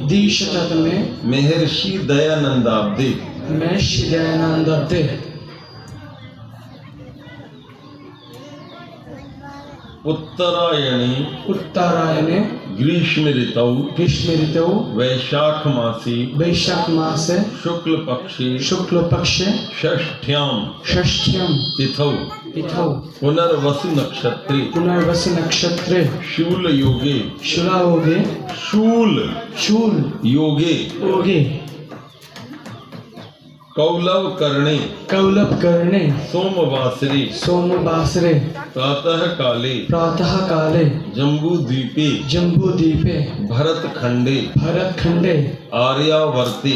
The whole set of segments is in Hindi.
द्विशततमे महर्षि दयानंदाब्दे उत्तरायणे ग्रीष्म ऋतौ वैशाख मासे शुक्ल पक्षे षष्ठ्यां तिथौ पुनर्वसु नक्षत्रे शूल योगे कौलव करणे सोमवासरे प्रातः काले जम्बूद्वीपे भरतखंडे आर्यावर्ते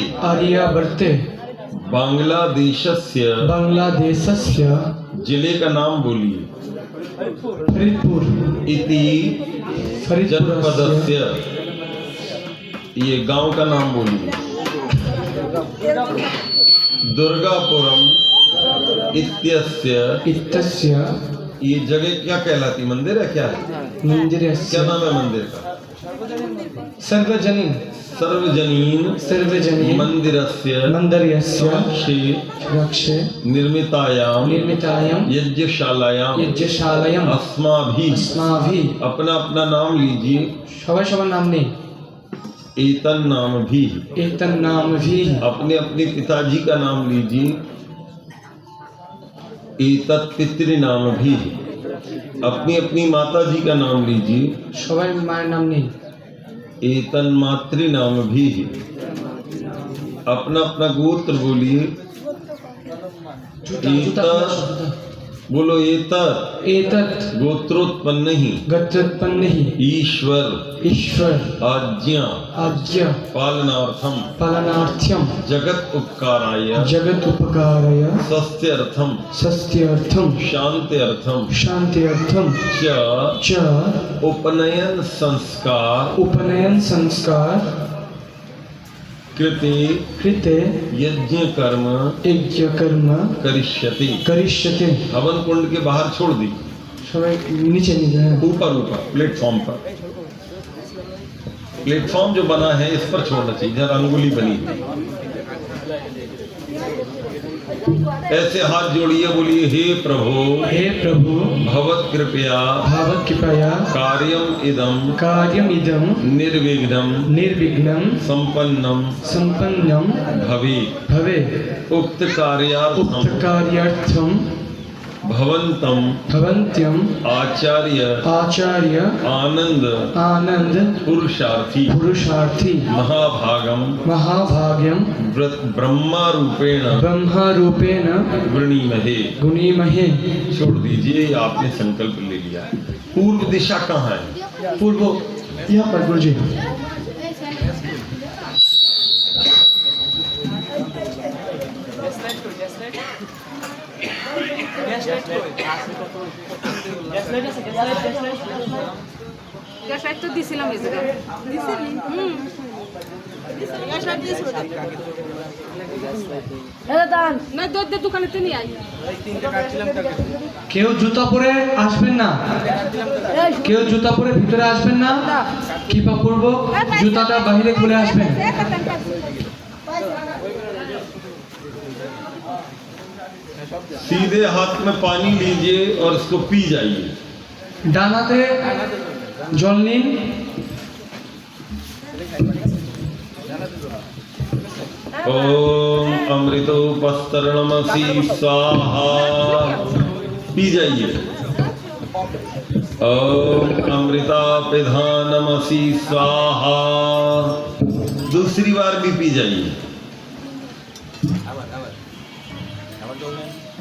बांग्लादेशस्य जिले का नाम बोलिए फरीदपुर इति जनपदस्य ये गांव का नाम बोलिए दुर्गापुरम इत्यस्य ये जगह क्या कहलाती मंदिर है क्या है क्या नाम है मंदिर का सर्वजनीन मंदिरस्य रक्षे निर्मितायां यज्ञशालायां अस्माभिः अपना नाम लीजिए সবাই নাম নেই एतन नाम भी अपने पिताजी का नाम लीजिए एतत् पितृ नाम भी अपनी माताजी का नाम लीजिए সবাই মায়ের নাম নেই एतन मातृ नाम भी अपना गोत्र बोलिए बोलो एतत् गोत्रोत्पन्न ही ईश्वर आज्ञा पालनार्थम जगत उपकाराय सस्त्यर्थम शांत्यर्थम च उपनयन संस्कार कृते यज्ञ कर्म करिष्यते हवन कुंड के बाहर छोड़ दी नीचे ऊपर प्लेटफॉर्म जो बना है इस पर छोड़ना चाहिए जहाँ रंगोली बनी है ऐसे हाथ जोड़िए बोलिए हे प्रभु भवत कृपया कार्यम इदम निर्विघ्नं संपन्नम भवे उक्त कार्यार्थम भवन्त्यम आचार्य आनंद पुरुषार्थी महाभागम ब्रह्मारूपेण गृणीमहे छोड़ दीजिए आपने संकल्प ले लिया है पूर्व दिशा कहाँ है पूर्व यहाँ पर गुरुजी গ্যাসলাইট তো দিছিলাম এই জায়গায় দিছিলি গ্যাসলাইট দিছিল দাদা না দুধের দোকানেতে নিয়ে আই কেউ জুতা পরে আসবেন না কেউ জুতা পরে ভিতরে আসবেন না কিপা পরব জুতাটা বাইরে খুলে আসবেন सीधे हाथ में पानी लीजिए और इसको पी जाइए डानाते जल नीन ओम अमृतोपस्तरणमसि स्वाहा पी जाइए ओम अमृतापिधानमसि स्वाहा दूसरी बार भी पी जाइए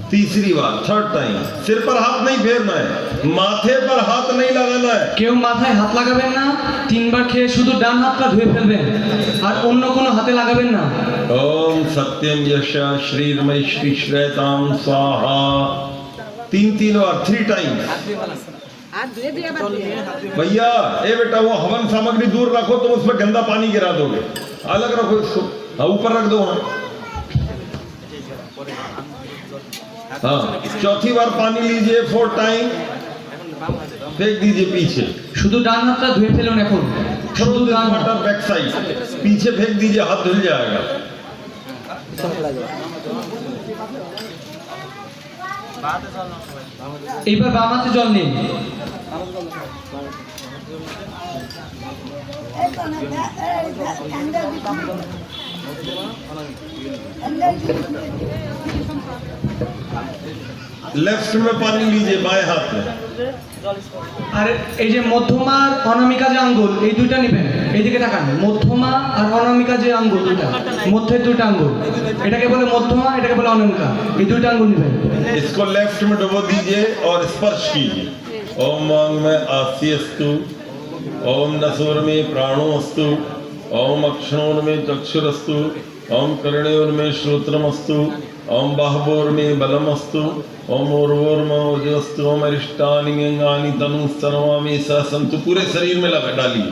तीसरी बार थर्ड टाइम सिर पर हाथ नहीं फेरना है माथे पर हाथ नहीं लगाना है কেউ মাথায় হাত লাগাবেন না তিনবার খেয়ে শুধু ডান হাতটা ধুয়ে ফেলবেন আর অন্য কোনো হাতে লাগাবেন না ओम सत्यम यश श्रीर्मय श्री श्रेताम स्वाहा तीन बार 3 टाइम्स भैया ए बेटा वो हवन सामग्री दूर रखो तुम उसमें गंदा पानी गिरा दोगे अलग रखो इसको ऊपर रख दो हाँ, चौथी बार पानी लीजिए 4 टाइम, फेंक दीजिए पीछे। শুধু ডান হাতটা ধুয়ে ফেলুন এখন, थ्रो শুধু दिस ডান হাত। वाटर बैक साइड, पीछे फेंक दीजिए, हाथ धुल जाएगा। এইবার বাম হাতে জল নিন। लेफ्ट में पानी लीजिए, बाएं हाथ में। আর এই যে মধ্যমা আর অনামিকা যে আঙ্গুল, এই দুইটা নেবেন, এইদিকে তাকান। মধ্যমা আর অনামিকা যে আঙ্গুল দুইটা, মধ্যের দুইটা আঙ্গুল, এটাকে বলে মধ্যমা, এটাকে বলে অনামিকা। এই দুইটা আঙ্গুল নেবেন। इसको लेफ्ट में डुबो दीजिए और स्पर्श कीजिए। ओम वांग में आस्यस्तु, ओम नसोर में प्राणोस्तु, ओम अक्षणोर में चक्षुरस्तु, ओम कर्णयोर में श्रोत्रमस्तु, ओम बाहवोर में बलमस्तु, ओम उर्वोर में ओजस्तु, ओम अरिष्टानि अंगानि तनु सर्वामि सहसन्तु। पूरे शरीर में लगा डालिए।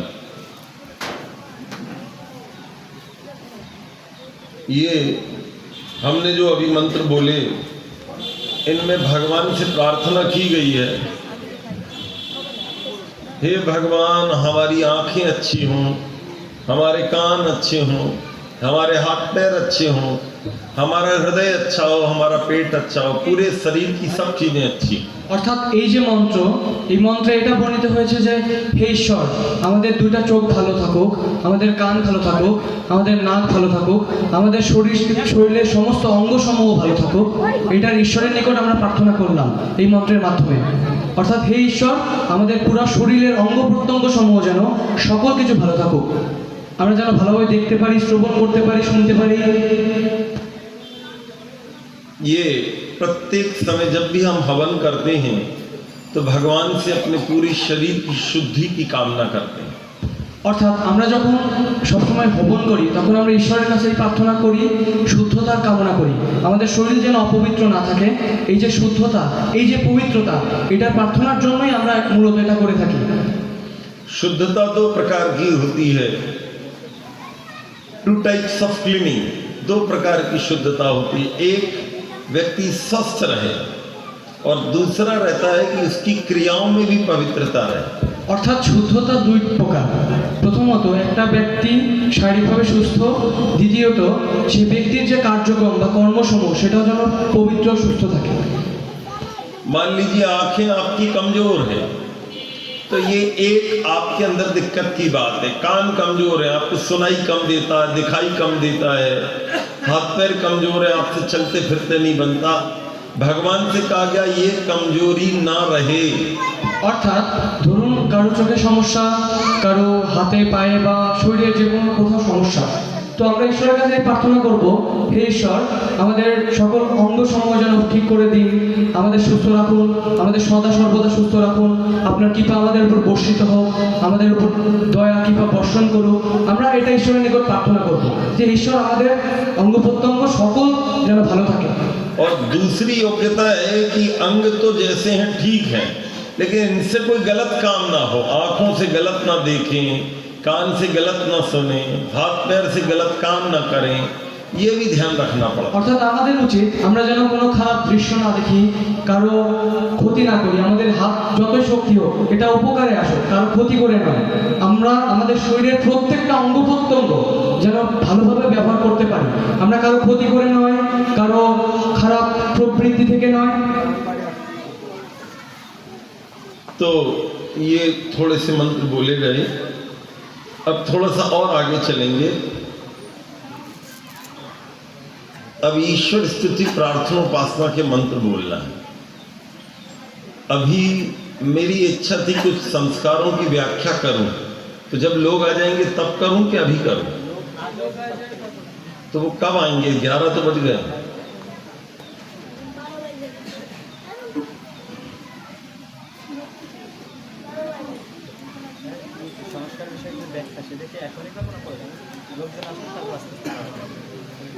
ये हमने जो अभी मंत्र बोले, इनमें भगवान से प्रार्थना की गई है, हे भगवान हमारी आंखें अच्छी हों, हमारे कान अच्छे हों, हमारे हाथ पैर अच्छे हों, हमारा हृदय अच्छा हो, हमारा पेट अच्छा हो, पूरे शरीर की सब चीजें अच्छी। অর্থাৎ এই যে মন্ত্র, এই মন্ত্রে এটা বর্ণিত হয়েছে যে হে ঈশ্বর, আমাদের দুইটা চোখ ভালো থাকুক, আমাদের কান ভালো থাকুক, আমাদের নাক ভালো থাকুক, আমাদের শরীরের সমস্ত অঙ্গসমূহ ভালো থাকুক। এটার ঈশ্বরের নিকট আমরা প্রার্থনা করলাম এই মন্ত্রের মাধ্যমে। অর্থাৎ হে ঈশ্বর, আমাদের পুরো শরীরের অঙ্গ প্রত্যঙ্গ সমূহ যেন সকল কিছু ভালো থাকুক, আমরা যেন ভালোভাবে দেখতে পারি, শ্রবণ করতে পারি, শুনতে পারি। ये प्रत्येक समय जब भी हम हवन करते हैं तो भगवान से अपने पूरे शरीर की शुद्धि की कामना करते हैं। অর্থাৎ আমরা যখন সবসময় হবন করি তখন আমরা ঈশ্বরের কাছে এই প্রার্থনা করি, শুদ্ধতার কামনা করি, আমাদের শরীর যেন অপবিত্র না থাকে। এই যে শুদ্ধতা, এই যে পবিত্রতা, এটার প্রার্থনার জন্যই আমরা মূলত এটা করে থাকি। शुद्धता 2 प्रकार की होती है, 2 टाइप्स ऑफ क्लीनिंग। 2 प्रकार की शुद्धता होती है, एक व्यक्ति स्वस्थ रहे और दूसरा रहता है कि उसकी क्रियाओं में भी पवित्रता रहे। অর্থাৎ শুদ্ধতা দুই প্রকার। প্রথমত একটা ব্যক্তি শারীরিকভাবে সুস্থ, দ্বিতীয়ত সে ব্যক্তির যে কার্যক্রম বা কর্মসমূহ সেটাও যেন পবিত্র সুস্থ থাকে। मान लीजिए आंखें आपकी कमजोर है तो ये एक आपके अंदर दिक्कत की बात है। कान कमजोर है, आपको सुनाई कम देता है, दिखाई कम देता है। हाथ पैर कमजोर है, आपसे चलते फिरते नहीं बनता। भगवान से कहा गया ये कमजोरी ना रहे। অর্থাৎ ধরুন কারো চোখে সমস্যা, কারো হাতে পায়ে বা শরীরের যে কোনো কোথাও সমস্যা, তো আমরা ঈশ্বরের কাছে প্রার্থনা করব, হে ঈশ্বর আমাদের সকল অঙ্গ সমূহ যেন ঠিক করে দিন, আমাদের সুস্থ রাখুন, আমাদের সদা সর্বদা সুস্থ রাখুন, আপনার কৃপা আমাদের উপর বর্ষিত হোক, আমাদের উপর দয়া কৃপা বর্ষণ করুক। আমরা এটা ঈশ্বরের নিকট প্রার্থনা করব যে ঈশ্বর আমাদের অঙ্গ প্রত্যঙ্গ সকল যেন ভালো থাকে। और दूसरी योग्यता है कि अंग तो जैसे हैं ठीक हैं, लेकिन इनसे कोई गलत काम ना हो। आंखों से गलत ना देखें, कान से गलत ना सुने, हाथ पैर से गलत काम ना करें, ये भी ध्यान रखना पड़ा। অর্থাৎ আমাদের উচিত আমরা যেন কোনো খারাপ দৃশ্য না দেখি, কারো ক্ষতি না করি। আমাদের হাত যতই শক্তি হোক এটা উপকারে আসুক, কারো ক্ষতি করে নয়। আমরা আমাদের শরীরের প্রত্যেকটা অঙ্গ প্রত্যঙ্গ যেন ভালোভাবে ব্যবহার করতে পারি, আমরা কারো ক্ষতি করে নয়, কারো খারাপ প্রবৃত্তি থেকে নয়। तो ये थोड़े से मंत्र बोले गए, अब थोड़ा सा और आगे चलेंगे। अब ईश्वर स्तुति प्रार्थना उपासना के मंत्र बोलना है। अभी मेरी इच्छा थी कुछ संस्कारों की व्याख्या करूं, तो जब लोग आ जाएंगे तब करूं कि अभी करूं? तो वो कब आएंगे? 11 तो बज गए।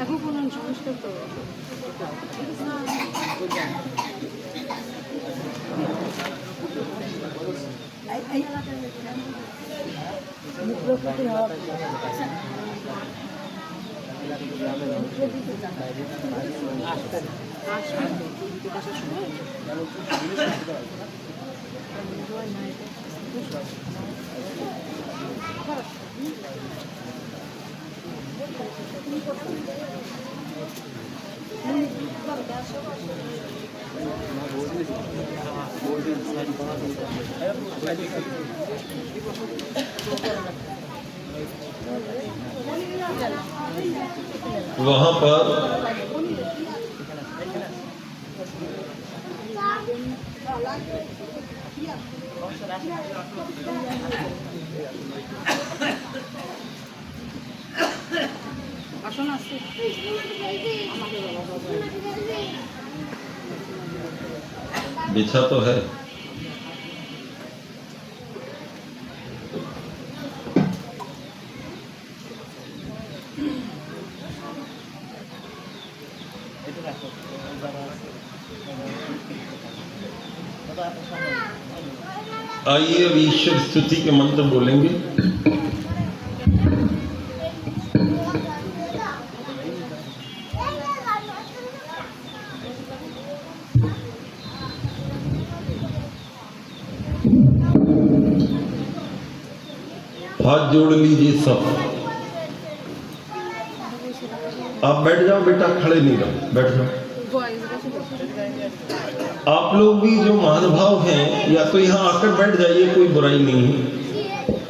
এখন কোন সংস্কার তো वहां पर আসন আছে बिछा तो है। आइए अब ईश्वर स्तुति के मंत्र बोलेंगे। हाथ जोड़ लीजिए सब। आप बैठ जाओ बेटा, खड़े नहीं रहो, बैठ जाओ। आप लोग भी जो महानुभाव हैं या तो यहाँ आकर बैठ जाइए, कोई बुराई नहीं है।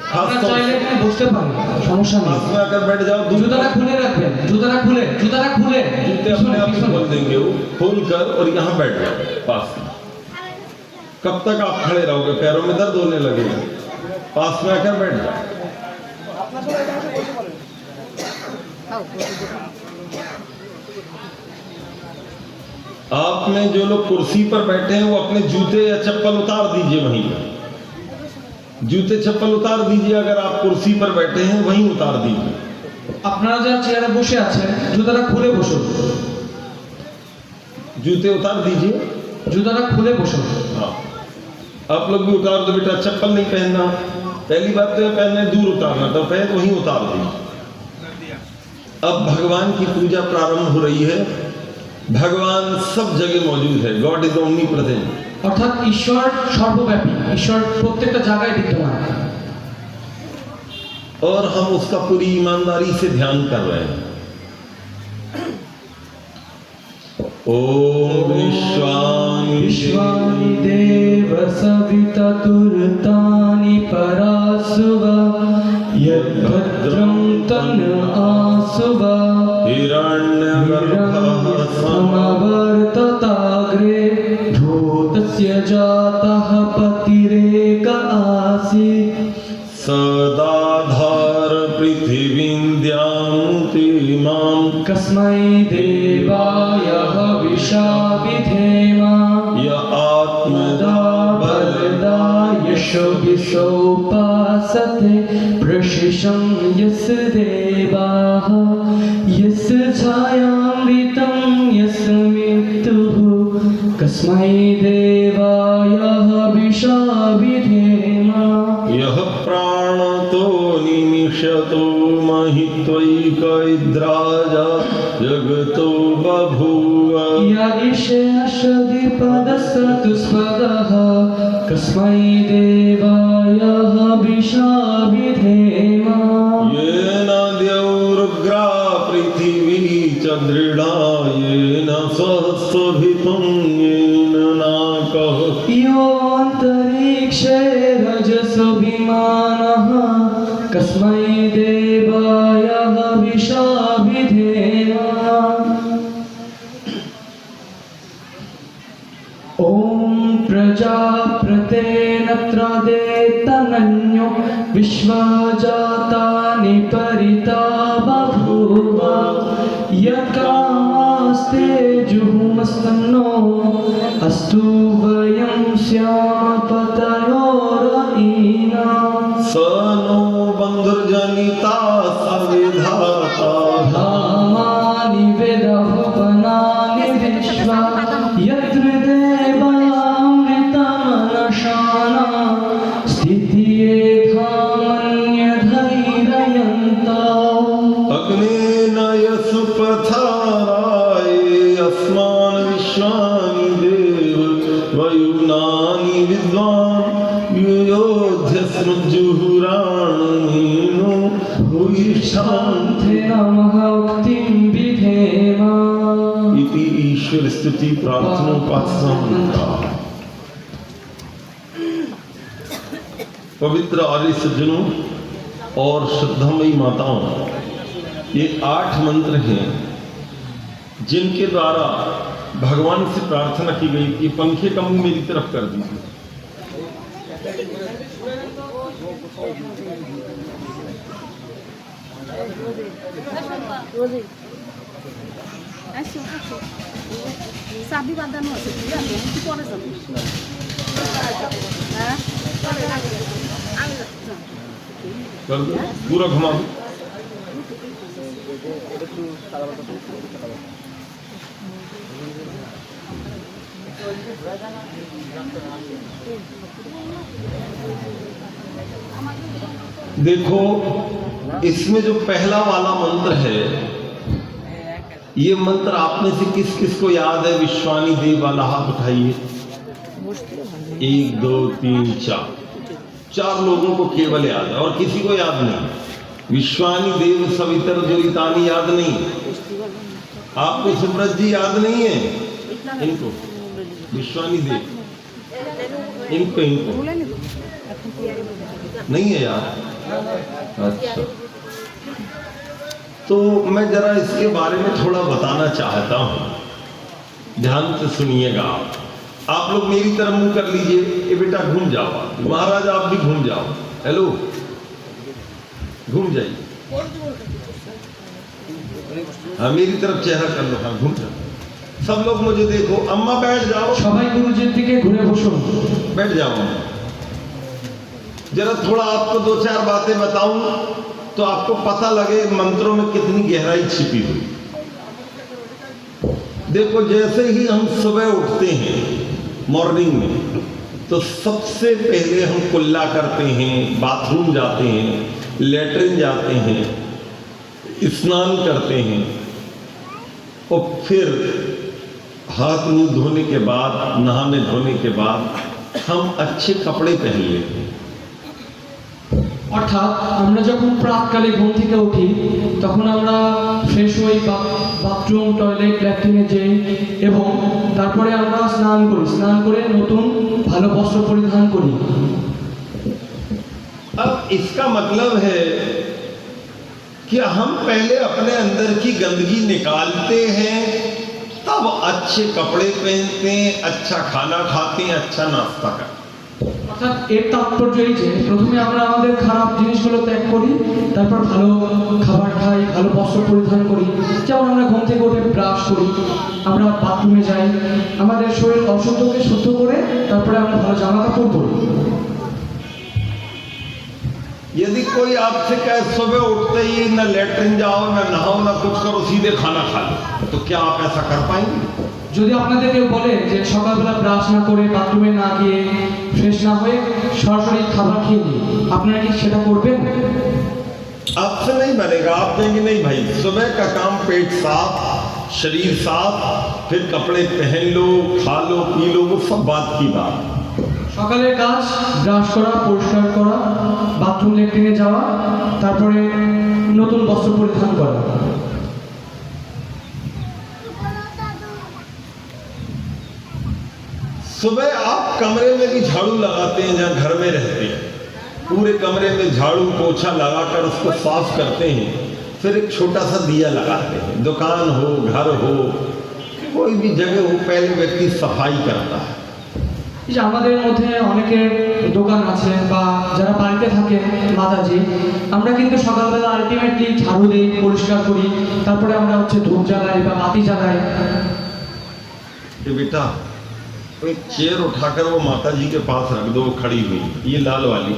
खास আপনারা तौर চাইলে से এখানে বসতে পারেন, সমস্যা নেই। पास में आकर बैठ जाओ। জুতাটা খুলে রাখবেন, জুতাটা খুলে जूते अपने आप ही পিছনে। खोल देंगे वो, खोल कर और यहाँ बैठ जाओ पास में। कब तक आप खड़े रहोगे? पैरों में दर्द होने लगेगा। पास में आकर बैठ जाओ। आप में जो लोग कुर्सी पर बैठे हैं वो अपने जूते या चप्पल उतार दीजिए वहीं पर। जूते चप्पल उतार दीजिए। अगर आप कुर्सी पर बैठे हैं वहीं उतार दीजिए। আপনারা যারা চেয়ারে বসে আছেন জুতাটা খুলে বসুন, जूते उतार दीजिए। জুতাটা খুলে বসুন। हाँ, आप लोग भी उतार दो बेटा। चप्पल नहीं पहनना, पहली बात तो पहनने दूर उतारना, तो पहन वहीं उतार दीजिए। अब भगवान की पूजा प्रारंभ हो रही है। भगवान सब जगह मौजूद है। God is omni present. অর্থাৎ ঈশ্বর সর্বব্যাপী, ঈশ্বর প্রত্যেকটা জায়গায় বিদ্যমান। और हम उसका पूरी ईमानदारी से ध्यान कर रहे हैं। ओम विश्वानि विश्वानि देव सविता तुरतानि परासुवा यद्भद्रं तन् आसुवा हिरण्यगर्भः समवर्तताग्रे भूतस्य जातः पतिरेक आसीत् सदाधार पृथिवीं द्यान्ति मां कस्मै देवाय हविषा विधेम य आत्मदा बलदा यशो विसोपासते प्रशिशं यस्य देवाः यस्य छायामृतं यस्य मृत्युः कस्मै देवाय हविषा विधेम यः प्राणतो निमिषतो महित्वैकैद्राजा जगतो बभूव य ईशेषदिपदस्तुस्पदः कस्मै देवाय हविषा विधेम येन द्यौरुग्रा पृथिवी च दृढा येन सहस्रभितं येन नाकः योऽन्तरिक्षे रजसो विमानः कस्मै देवाय हविषा विधेम ॐ प्रजाप्रतेन त्रदेतनन्यो विश्वजातानि परिता बभूव यत्कामास्ते जुहुमस्तन्नो अस्तु वयं स्याम पतयोरयिना स नो बन्धुर्जनिता सविधाता धामानि वेदभुवनानि विश्वा यत्र देवामृतमनशाना स्थितिये धामन्यधैर्ययन्ता अग्नेन यस्य भूयिष्ठान्ते नमः उक्तिं विधेम। इति ईश्वर स्तुति प्रार्थनोपासना मंत्र। पवित्र आर्य सज्जनों और श्रद्धामयी माताओं, ये 8 मंत्र हैं जिनके द्वारा भगवान से प्रार्थना की गई। ये पंखे का मुंह मेरी तरफ कर दीजिए। চাবি বাঁধানো আছে, ঠিক আছে? কি পরে যাবো? হ্যাঁ, আমি যাচ্ছি। कर दो, पूरा घुमा दो। देखो, इसमें जो पहला वाला मंत्र है, ये मंत्र आप में से किस किस को याद है? विश्वानी देव वाला हाथ उठाइए। 1 2 3 4 4 लोगों को केवल याद है और किसी को याद नहीं। विश्वानी देव सवितर जोरितानी याद नहीं। आपको सुब्रत जी याद नहीं है? इनको विश्वानी देव, इनको इनको नहीं है याद? अच्छा, तो मैं जरा इसके बारे में थोड़ा बताना चाहता हूं, ध्यान से सुनिएगा। आप लोग मेरी तरफ मुंह कर लीजिए। ये बेटा घूम जाओ, महाराज आप भी घूम जाओ। हेलो, घूम जाइए। हाँ, मेरी तरफ चेहरा कर लो। हाँ, घूम जाओ। सब लोग मुझे देखो। अम्मा बैठ जाओ। সবাই গুরুজির দিকে ঘুরে বসুন। बैठ जाओ। जरा थोड़ा आपको 2-4 बातें बताऊं तो आपको पता लगे मंत्रों में कितनी गहराई छिपी हुई। देखो, जैसे ही हम सुबह उठते हैं मॉर्निंग में, तो सबसे पहले हम कुल्ला करते हैं, बाथरूम जाते हैं, लेटरिन जाते हैं, स्नान करते हैं और फिर हाथ मुंह धोने के बाद, नहाने धोने के बाद हम अच्छे कपड़े पहन लेते हैं। অর্থাৎ আমরা যখন প্রাতকালে ঘুম থেকে উঠি তখন আমরা ফ্রেশ হই, বাথরুম, টয়লেট, ল্যাট্রিনে যাই এবং তারপরে আমরা স্নান করি। স্নান করে নতুন ভালো বস্ত্র পরিধান করি। अब इसका मतलब है कि हम पहले अपने अंदर की गंदगी निकालते हैं, तब अच्छे कपड़े पहनते हैं, अच्छा खाना खाते हैं, अच्छा नाश्ता करते हैं। অর্থাৎ এর তাৎপর্য এই যে প্রথমে আমরা আমাদের খারাপ জিনিসগুলো ত্যাগ করি, তারপর ভালো খাবার খাই, ভালো বস্ত্র পরিধান করি। যেমন আমরা ঘুম থেকে উঠে ব্রাশ করি, আমরা বাথরুমে যাই, আমাদের শরীর অশুদ্ধকে শুদ্ধ করে তারপরে আমরা ভালো জামা কাপড় পরি। यदि कोई आपसे कहे सुबह उठते ही न लेटरिन जाओ, न नहाओ, न कुछ करो, सीधे खाना खा लो, तो क्या आप ऐसा कर पाएंगे? যদি আপনাদের কেউ বলে যে সকালবেলা ব্রাশ না করে, বাথরুমে না গিয়ে, ফ্রেশ না হয়ে সরাসরি খাবার খেয়ে নিন, আপনারা কি সেটা করবেন? आपसे नहीं बनेगा। आप कहेंगे नहीं भाई, सुबह का काम पेट साफ, शरीर साफ, फिर कपड़े पहन लो, खा लो, पी लो, वो सब बात की बात। সকালের কাজ ব্রাশ করা, পরিষ্কার করা, বাথরুম, ল্যাট্রিনে যাওয়া, তারপরে নতুন বস্ত্র পরিধান করা। सुबह आप कमरे में भी झाड़ू लगाते हैं, जहाँ घर में रहते हैं, पूरे कमरे में झाड़ू पोछा लगाकर उसको साफ करते हैं, फिर एक छोटा सा दिया लगाते हैं। दुकान हो, घर हो, कोई भी जगह हो, पहले व्यक्ति सफाई करता है। এই যে আমাদের মধ্যে অনেকের দোকান আছে বা যারা বাড়িতে থাকে মাতাজি, আমরা কিন্তু সকালবেলা আলটিমেটলি ঝাড়ু দিই, পরিষ্কার করি, তারপরে আমরা ধূপ জ্বালাই বা বাতি জ্বালাই। कि बेटा एक चेयर उठाकर वो माता जी के पास रख दो, वो खड़ी हुई, ये लाल वाली।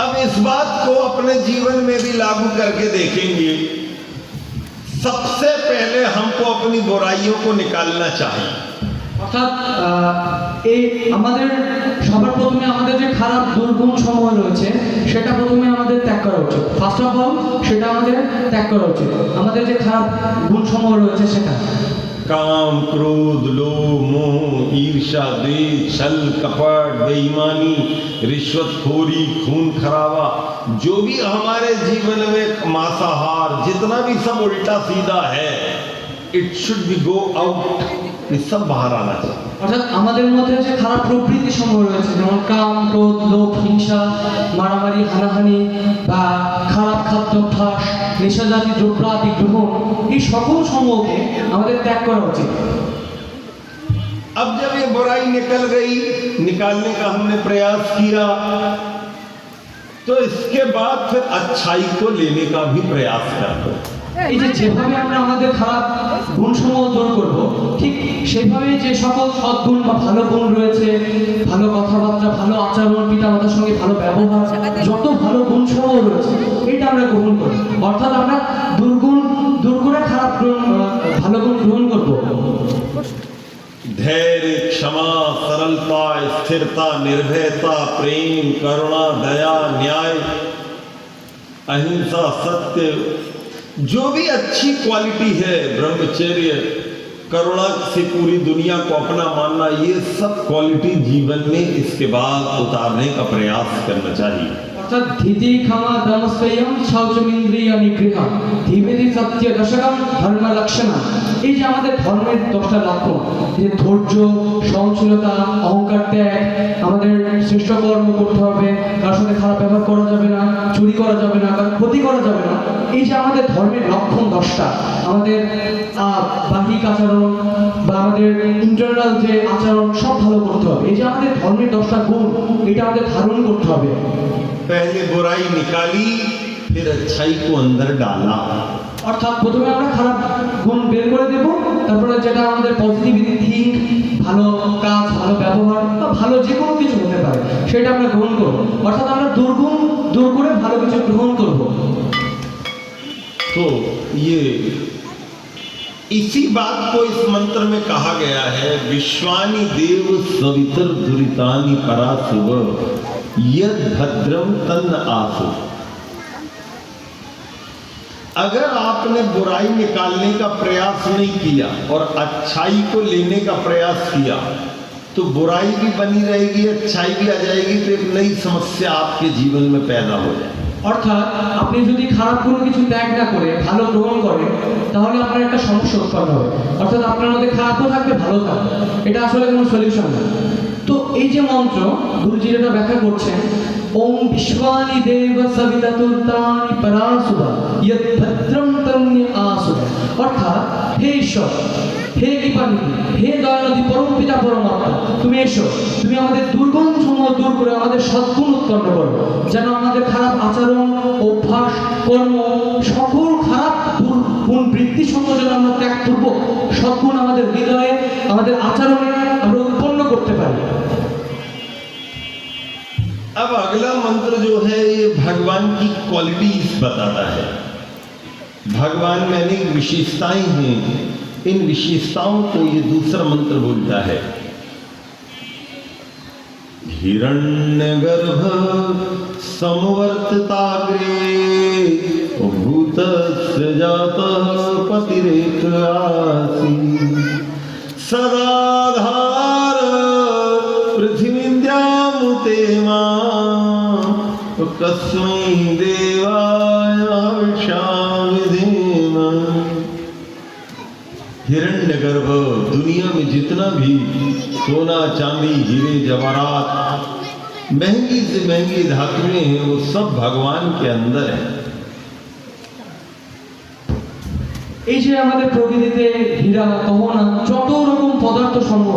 अब इस बात को अपने जीवन में भी लागू करके देखेंगे। सबसे पहले हमको अपनी बुराइयों को निकालना चाहिए। অর্থাৎ এই আমাদের সবার প্রথমে আমাদের যে খারাপ দুর্গুণ সমূহ রয়েছে সেটা প্রথমে আমাদের ত্যাগ করা উচিত। ফার্স্ট অফ অল সেটা আমাদের ত্যাগ করা উচিত, আমাদের যে খারাপ গুণ সমূহ রয়েছে সেটা। काम क्रोध लोभ मोह ईर्ष्या द्वेष छल कपट बेईमानी रिश्वतखोरी खून खराबा जो भी हमारे जीवन में मांसाहार जितना भी सब उल्टा सीधा है it should be go out ये सब बाहर आना चाहिए অর্থাৎ আমাদের মধ্যে যে খারাপ প্রবৃত্তি সমূহ রয়েছে যেমন কাম ক্রোধ লোভ হিংসা মারামারি হানাহানি বা খারাপ খাদ্যাভ্যাস নেশাজাতি দ্রব্যাদি গ্রহণ এই সকল সমূহকে আমাদের ত্যাগ করা উচিত। अब जब ये बुराई निकल गई निकालने का हमने प्रयास किया तो इसके बाद फिर अच्छाई को लेने का भी प्रयास करते हैं। এই যে যেভাবে আমরা আমাদের খারাপ গুণসমূহ দূর করব ঠিক সেভাবে যে সকল সদ্গুণ বা ভালো গুণ রয়েছে ভালো কথাবার্তা ভালো আচরণ পিতামাতার সঙ্গে ভালো ব্যবহার যত ভালো গুণসমূহ রয়েছে এটা আমরা গ্রহণ করি অর্থাৎ আমরা দুর্গুণ দূর করে খারাপ ভালো গুণ গ্রহণ করব। धैर्य क्षमा सरलता स्थिरता निर्भयता प्रेम करुणा दया न्याय अहिंसा सत्य जो भी अच्छी क्वालिटी है ब्रह्मचर्य करुणा से पूरी दुनिया को अपना मानना ये सब क्वालिटी जीवन में इसके बाद उतारने का प्रयास करना चाहिए। অর্থাৎ ধীতি ক্ষমা দমস্তেয়ম শৌচমিন্দ্রিয় নিগৃহম ধীমেধি সত্য দশকম ধর্ম লক্ষণা এই যে আমাদের ধর্মের 10টা লক্ষণ যে ধৈর্য সহনশীলতা অহংকার ত্যাগ আমাদের শ্রেষ্ঠ কর্ম করতে হবে কারোর সাথে খারাপ ব্যবহার করা যাবে না চুরি করা যাবে না কারোর ক্ষতি করা যাবে না এই যে আমাদের ধর্মের লক্ষণ 10টা আমাদের বাহ্যিক আচরণ বা আমাদের ইন্টারনাল যে আচরণ সব ভালো করতে হবে এই যে আমাদের ধর্মের 10টা গুণ এটা আমাদের ধারণ করতে হবে। पहले बुराई निकाली फिर अच्छाई को अंदर डाला অর্থাৎ প্রথমে আমরা খারাপ গুণ বের করে দেব তারপরে যেটা আমাদের পজিটিভ থিঙ্ক ভালো কাজ ভালো ব্যবহার বা ভালো যে কোনো কিছু হতে পারে সেটা আমরা গ্রহণ করব অর্থাৎ আমরা দুর্গুণ দূর করে ভালো কিছু গ্রহণ করব। तो ये इसी बात को इस मंत्र में कहा गया है विश्वानि देव सवितर दुरितानि परासुव यद भद्रम तन्न आसु। अगर आपने बुराई निकालने का प्रयास नहीं किया और अच्छाई को लेने का प्रयास किया तो बुराई भी बनी रहेगी अच्छाई भी आ जाएगी तो एक नई समस्या आपके जीवन में पैदा हो जाएगी। অর্থাৎ আপনি যদি খারাপ কোনো কিছু ত্যাগ না করে ভালো গ্রহণ করেন তাহলে আপনার একটা সমস্যা উৎপন্ন হবে অর্থাৎ আপনার মধ্যে খারাপও থাকবে ভালো থাকবে এটা আসলে কোনো সলিউশন না। তো এই যে মন্ত্র গুরুজি যেটা ব্যাখ্যা করছেন ওম বিশ্বানি দেব সবিতাতুর্তানি পরাসুবা ইয়ৎ ভদ্রম তন্য আসুবা অর্থাৎ হে ঈশ্বর হে কৃপানিধি হে দয়ানিধি পরম পিতা পরমাত্মা তুমি এসো তুমি আমাদের দুর্গুণ সমূহ দূর করে আমাদের সদ্গুণ উৎপন্ন করো যেন আমাদের খারাপ আচরণ অভ্যাস কর্ম সকল খারাপ গুণ বৃত্তি সমূহ যেন আমরা ত্যাগ করবো সদ্গুণ আমাদের হৃদয়ে আমাদের আচরণে আমরা উৎপন্ন করতে পারি। अब अगला मंत्र जो है ये भगवान की क्वालिटीज बताता है। भगवान में अनेक विशेषताएं हैं इन विशेषताओं को ये दूसरा मंत्र बोलता है हिरण्यगर्भ समवर्तिताग्रे भूतस्य जातः पतिरेक आसी सदाधार पृथ्वीन्द्यामुते कस्मै देवाय विधेम। हिरण्यगर्भ दुनिया में जितना भी सोना चांदी हीरे जवाहरात महंगी से महंगी धातुएं हैं वो सब भगवान के अंदर है। এই যে আমাদের প্রকৃতিতে হীরা গহনা যত রকম পদার্থ সমূহ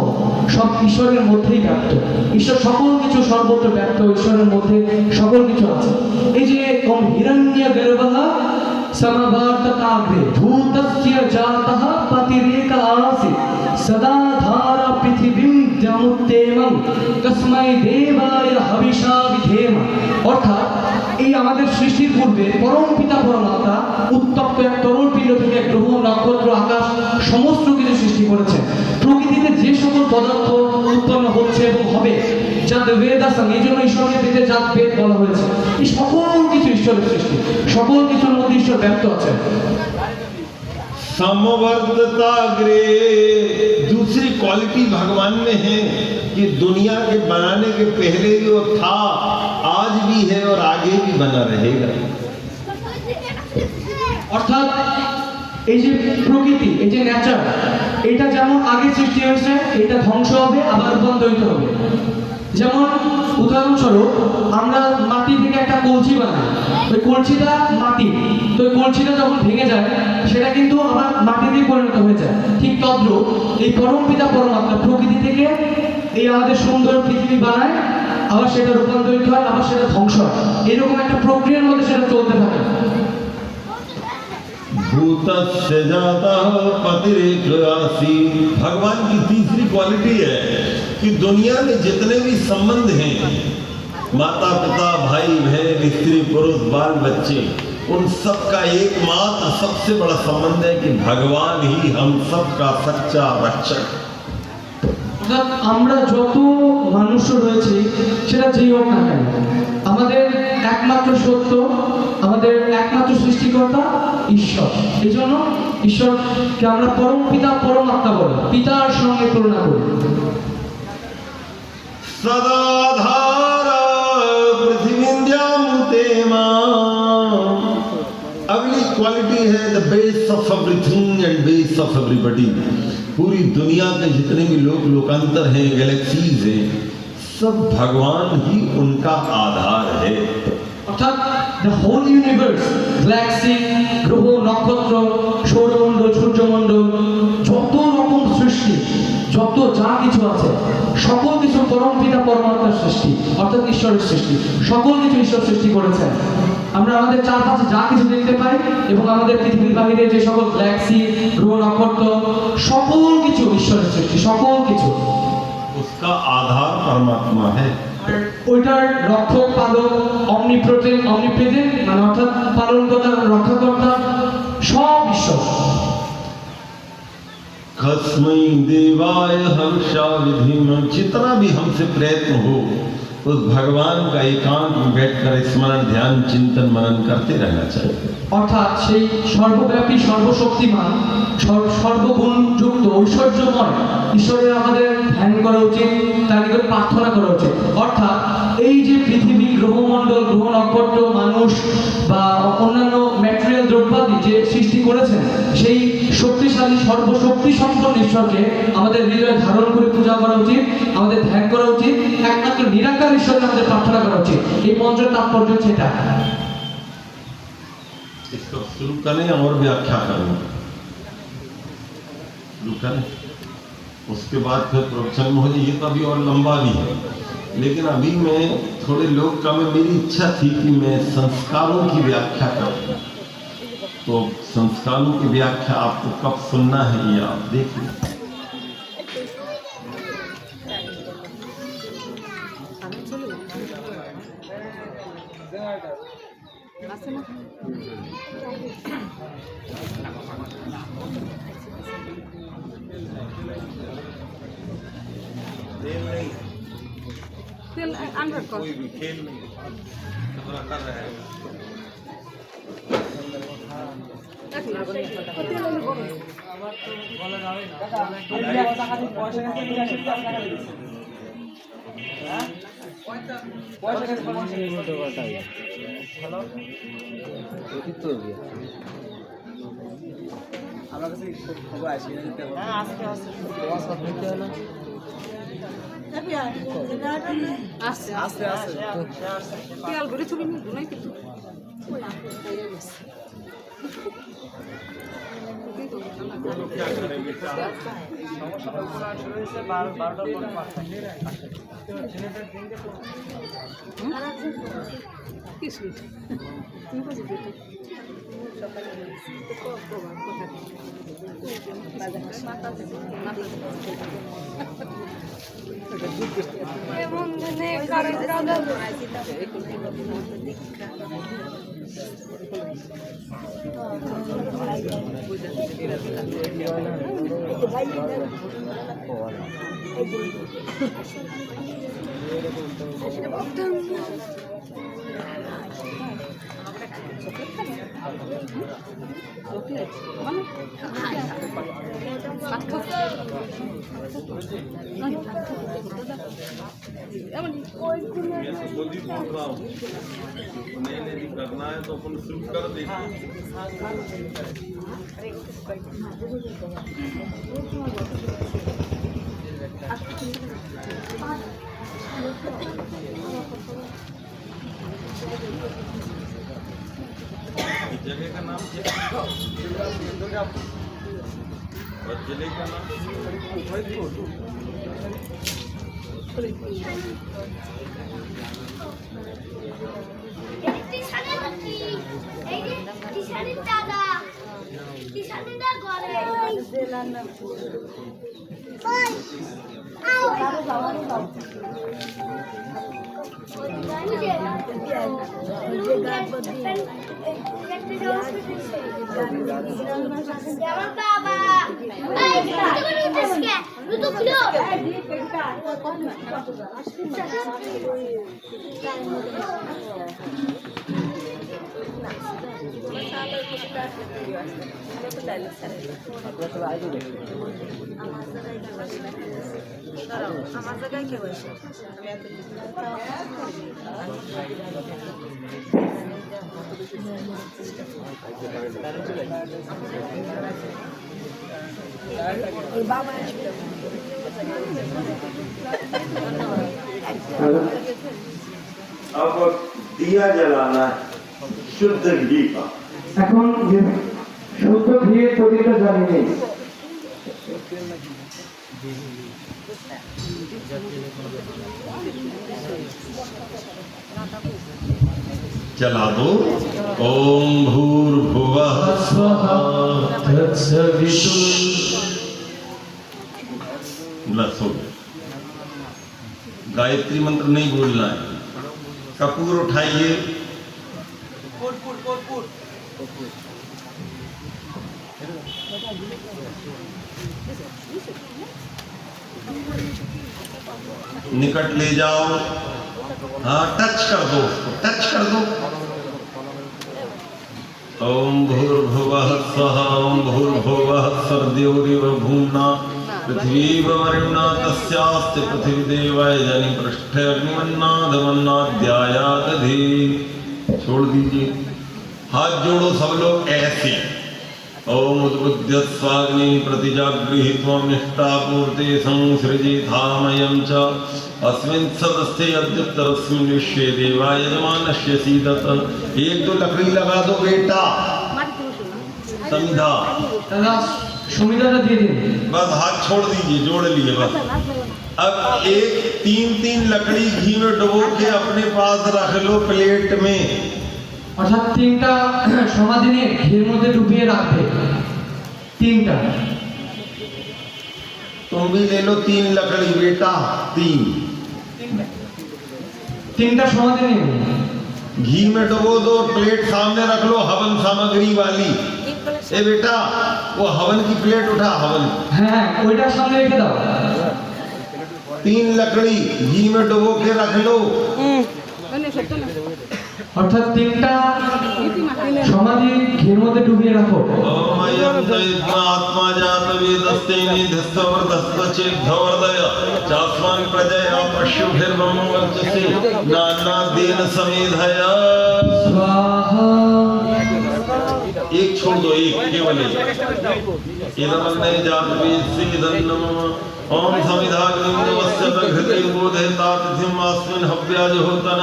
সব ঈশ্বরের মধ্যেই ব্যাপ্ত ঈশ্বর সকল কিছু সর্বত্র ব্যাপ্ত ঈশ্বরের মধ্যে সকল কিছু আছে। এই যে ওম হিরণ্য গর্ভঃ সমবর্ততাগ্রে ভূতস্য জাতঃ পতিরেক আসি সদা ধারা পৃথিবীম দ্যমুত্তেমং তস্मै দেবায় হবিষা বিধেম অর্থাৎ এই আমাদের সৃষ্টির পূর্বে পরম পিতা পরমাত্মা উত্তপ্ত এক তরল পিণ্ড থেকে গ্রহ নক্ষত্র আকাশ সমস্ত কিছু সৃষ্টি করেছেন। প্রকৃতিতে যে সকল পদার্থ উৎপন্ন হচ্ছে এবং হবে যাদ বেদাসং এই জন্য ঈশ্বরের বেদে জাত বেদ বলা হয়েছে এই সকল কিছু ঈশ্বরের সৃষ্টি সকল কিছুর মধ্যে ঈশ্বর ব্যপ্ত আছেন। समवर्तताग्रे, दूसरी क्वालिटी भगवान में है कि दुनिया के बनाने के पहले भी वो था, आज भी है और आगे भी बना रहेगा। অর্থাৎ এই যে প্রকৃতি, এই যে নেচার, এটা যেমন আগে সৃষ্টি হয়েছে, এটা ধ্বংস হবে আবার রূপান্তরিত হবে। যেমন উদাহরণস্বরূপ আমরা মাটি থেকে একটা কলসি বানাই, ওই কলসিটা মাটি, তো ওই কলসিটা যখন ভেঙে যায় সেটা কিন্তু আবার মাটিতে পরিণত হয়ে যায়। ঠিক তদ্রূপ এই পরম পিতা পরমাত্মা প্রকৃতি থেকে এই আমাদের সুন্দর পৃথিবী বানায়, আবার সেটা রূপান্তরিত হয়, আবার সেটা ধ্বংস হয়। এরকম একটা প্রক্রিয়ার মধ্যে সেটা চলতে থাকে। भूतस्य जातः पतिरेकयासी, भगवान की तीसरी क्वालिटी है कि दुनिया में जितने भी संबंध हैं, माता पिता भाई बहन स्त्री पुरुष बाल बच्चे, उन सब का एकमात्र सबसे बड़ा संबंध है कि भगवान ही हम सब का सच्चा रक्षक। অর্থাৎ আমরা যত মানুষ রয়েছি সেটা যেই হোক না কেন, আমাদের একমাত্র সত্য, আমাদের একমাত্র সৃষ্টিকর্তা ঈশ্বর। এই জন্য ঈশ্বরকে আমরা পরম পিতা পরমাত্মা বলি, পিতার সঙ্গে তুলনা করি। सदाधारा पृथ्वीन्द्यामुते मां, अगली क्वालिटी है the base of everything and base of everybody. पूरी दुनिया के जितने भी लोग लोकांतर हैं, गैलेक्सीज हैं, सब भगवान ही उनका आधार है। অর্থাৎ দ্য হোল ইউনিভার্স, গ্যালাক্সি, গ্রহ নক্ষত্র, সৌরমণ্ডল, সূর্যমণ্ডল, যত রকম সৃষ্টি, যত যা কিছু আছে, সকল কিছু পরম পিতা পরমাত্মার সৃষ্টি, অর্থাৎ ঈশ্বরের সৃষ্টি। সকল কিছু ঈশ্বর সৃষ্টি করেছেন। আমরা আমাদের চারপাশে যা কিছু দেখতে পাই এবং আমাদের পৃথিবীর বাহিরে যে সকল গ্যালাক্সি, গ্রহ নক্ষত্র, সকল কিছু ঈশ্বরের সৃষ্টি, সকল কিছু। उसका आधार परमात्मा है। আর ওইটার রক্ষক পালক অমনিপ্রেজেন্ট মানে অর্থাৎ পালনকর্তা, রক্ষাকর্তা, সব ঈশ্বর। कस्मै देवाय हर्षा विधिम, जितना भी हमसे प्रयत्न हो उस भगवान का एकांत में बैठकर स्मरण ध्यान चिंतन मनन करते रहना चाहिए। অর্থাৎ সেই সর্বব্যাপী সর্বশক্তিমান সর্বগুণযুক্ত ঐশ্বর্যময় ঈশ্বরের আমাদের ধ্যান করা উচিত, তার নিকট প্রার্থনা করা উচিত। অর্থাৎ এই যে পৃথিবী, গ্রহমণ্ডল, গ্রহ নক্ষত্র, মানুষ বা অন্যান্য ম্যাটেরিয়াল দ্রব্যাদি যে সৃষ্টি করেছেন, সেই শক্তিশালী সর্বশক্তি সম্পন্ন ঈশ্বরকে আমাদের হৃদয়ে ধারণ করে পূজা করা উচিত, আমাদের ধ্যান করা উচিত, একমাত্র নিরাকার ঈশ্বরকে আমাদের প্রার্থনা করা উচিত। এই মন্ত্রের তাৎপর্য হচ্ছে এটা। इसको शुरू करें और व्याख्या करें, शुरू करें, उसके बाद फिर प्रवचन में हो जाए। ये तो अभी और लंबा भी है, लेकिन अभी मैं थोड़े लोग का में मेरी इच्छा थी कि मैं संस्कारों की व्याख्या करूं। तो संस्कारों की व्याख्या आपको कब सुनना है ये आप देख लें। আছে না? তেল আনবার কর। আমার কাছে খবর আসে আস্তে আস্তে তেল ভরে ছবি নিব নাই কিন্তু চকলেট খাবে চকলেট মানে ভাত খাও खुद ही बोल रहा हूँ मैंने भी करना है तो अपन शुरू कर देंगे जगह का नाम क्या और जिले का नाम আমার জায়গায় কেউ আছে अब दिया जलाना है शुद्ध घी का এখন যে শুদ্ধ ঘিয়ের তৈরিটা জানি নেই जला दो ओम भूर्भुवः स्वहा तत्सवितुर् बस हो गया गायत्री मंत्र नहीं बोलना है कपूर उठाइए निकट ले जाओ हाँ टच कर दो टच कर दो ओम भूर्भुवः स्वः ओम भूर्भुवः सर्वदेवरिव भूम्ना पृथ्वीवरुणा तस्यास्ति पृथ्वीदेवाय जनि पृष्ठे अग्निमन्नादमन्नाद्यायादधि छोड़ दीजिए हाथ जोड़ो सब लोग ऐसे ओम उद्बुद्ध्य स्वाग्नि प्रतिजागृहीत्वा निष्ठापूर्ते संसृजिधामयं च अस्मिन् सदस्ते अद्युत्तरस्मिन् विश्वे देवा यजमानस्य सीदत एक दो लकड़ी लगा दो बेटा समझा দাদা সুমিদাটা দিয়ে দিন बस हाथ छोड़ दीजिए जोड़ लिए बस अब एक तीन तीन लकड़ी घी में डुबो के अपने पास रख लो प्लेट में অর্থাৎ তিনটা সমাধি নিয়ে ঘির মধ্যে ডুবিয়ে রাখবে তিনটা तुम भी ले लो तीन लकड़ी बेटा तीन তিনটা সমাধি নিয়ে घी में डुबो दो प्लेट सामने रख लो हवन सामग्री वाली ए बेटा वो हवन की प्लेट उठा हवन হ্যাঁ ওইটার সামনে রেখে দাও तीन लकड़ी घी में डुबो के रख लो অর্থাৎ তিনটা সমাধি ঘির মধ্যে ডুবিয়ে রাখো ओम अयं चैत्मा आत्मा जात वेदस्ते निधस्तवर्धस्तचेद्धवर्धय चास्मान् प्रजया पशुभिर्ब्रह्म वर्चसे नानादेन समेधया स्वाहा एक छोड़ दो एक केवल एक इदमन्ने जात वेदसे इदन्नमः ओम समिधाग्निं नमस्य घृते बोधयतातिथिं अस्मिन् हव्याजुहोतन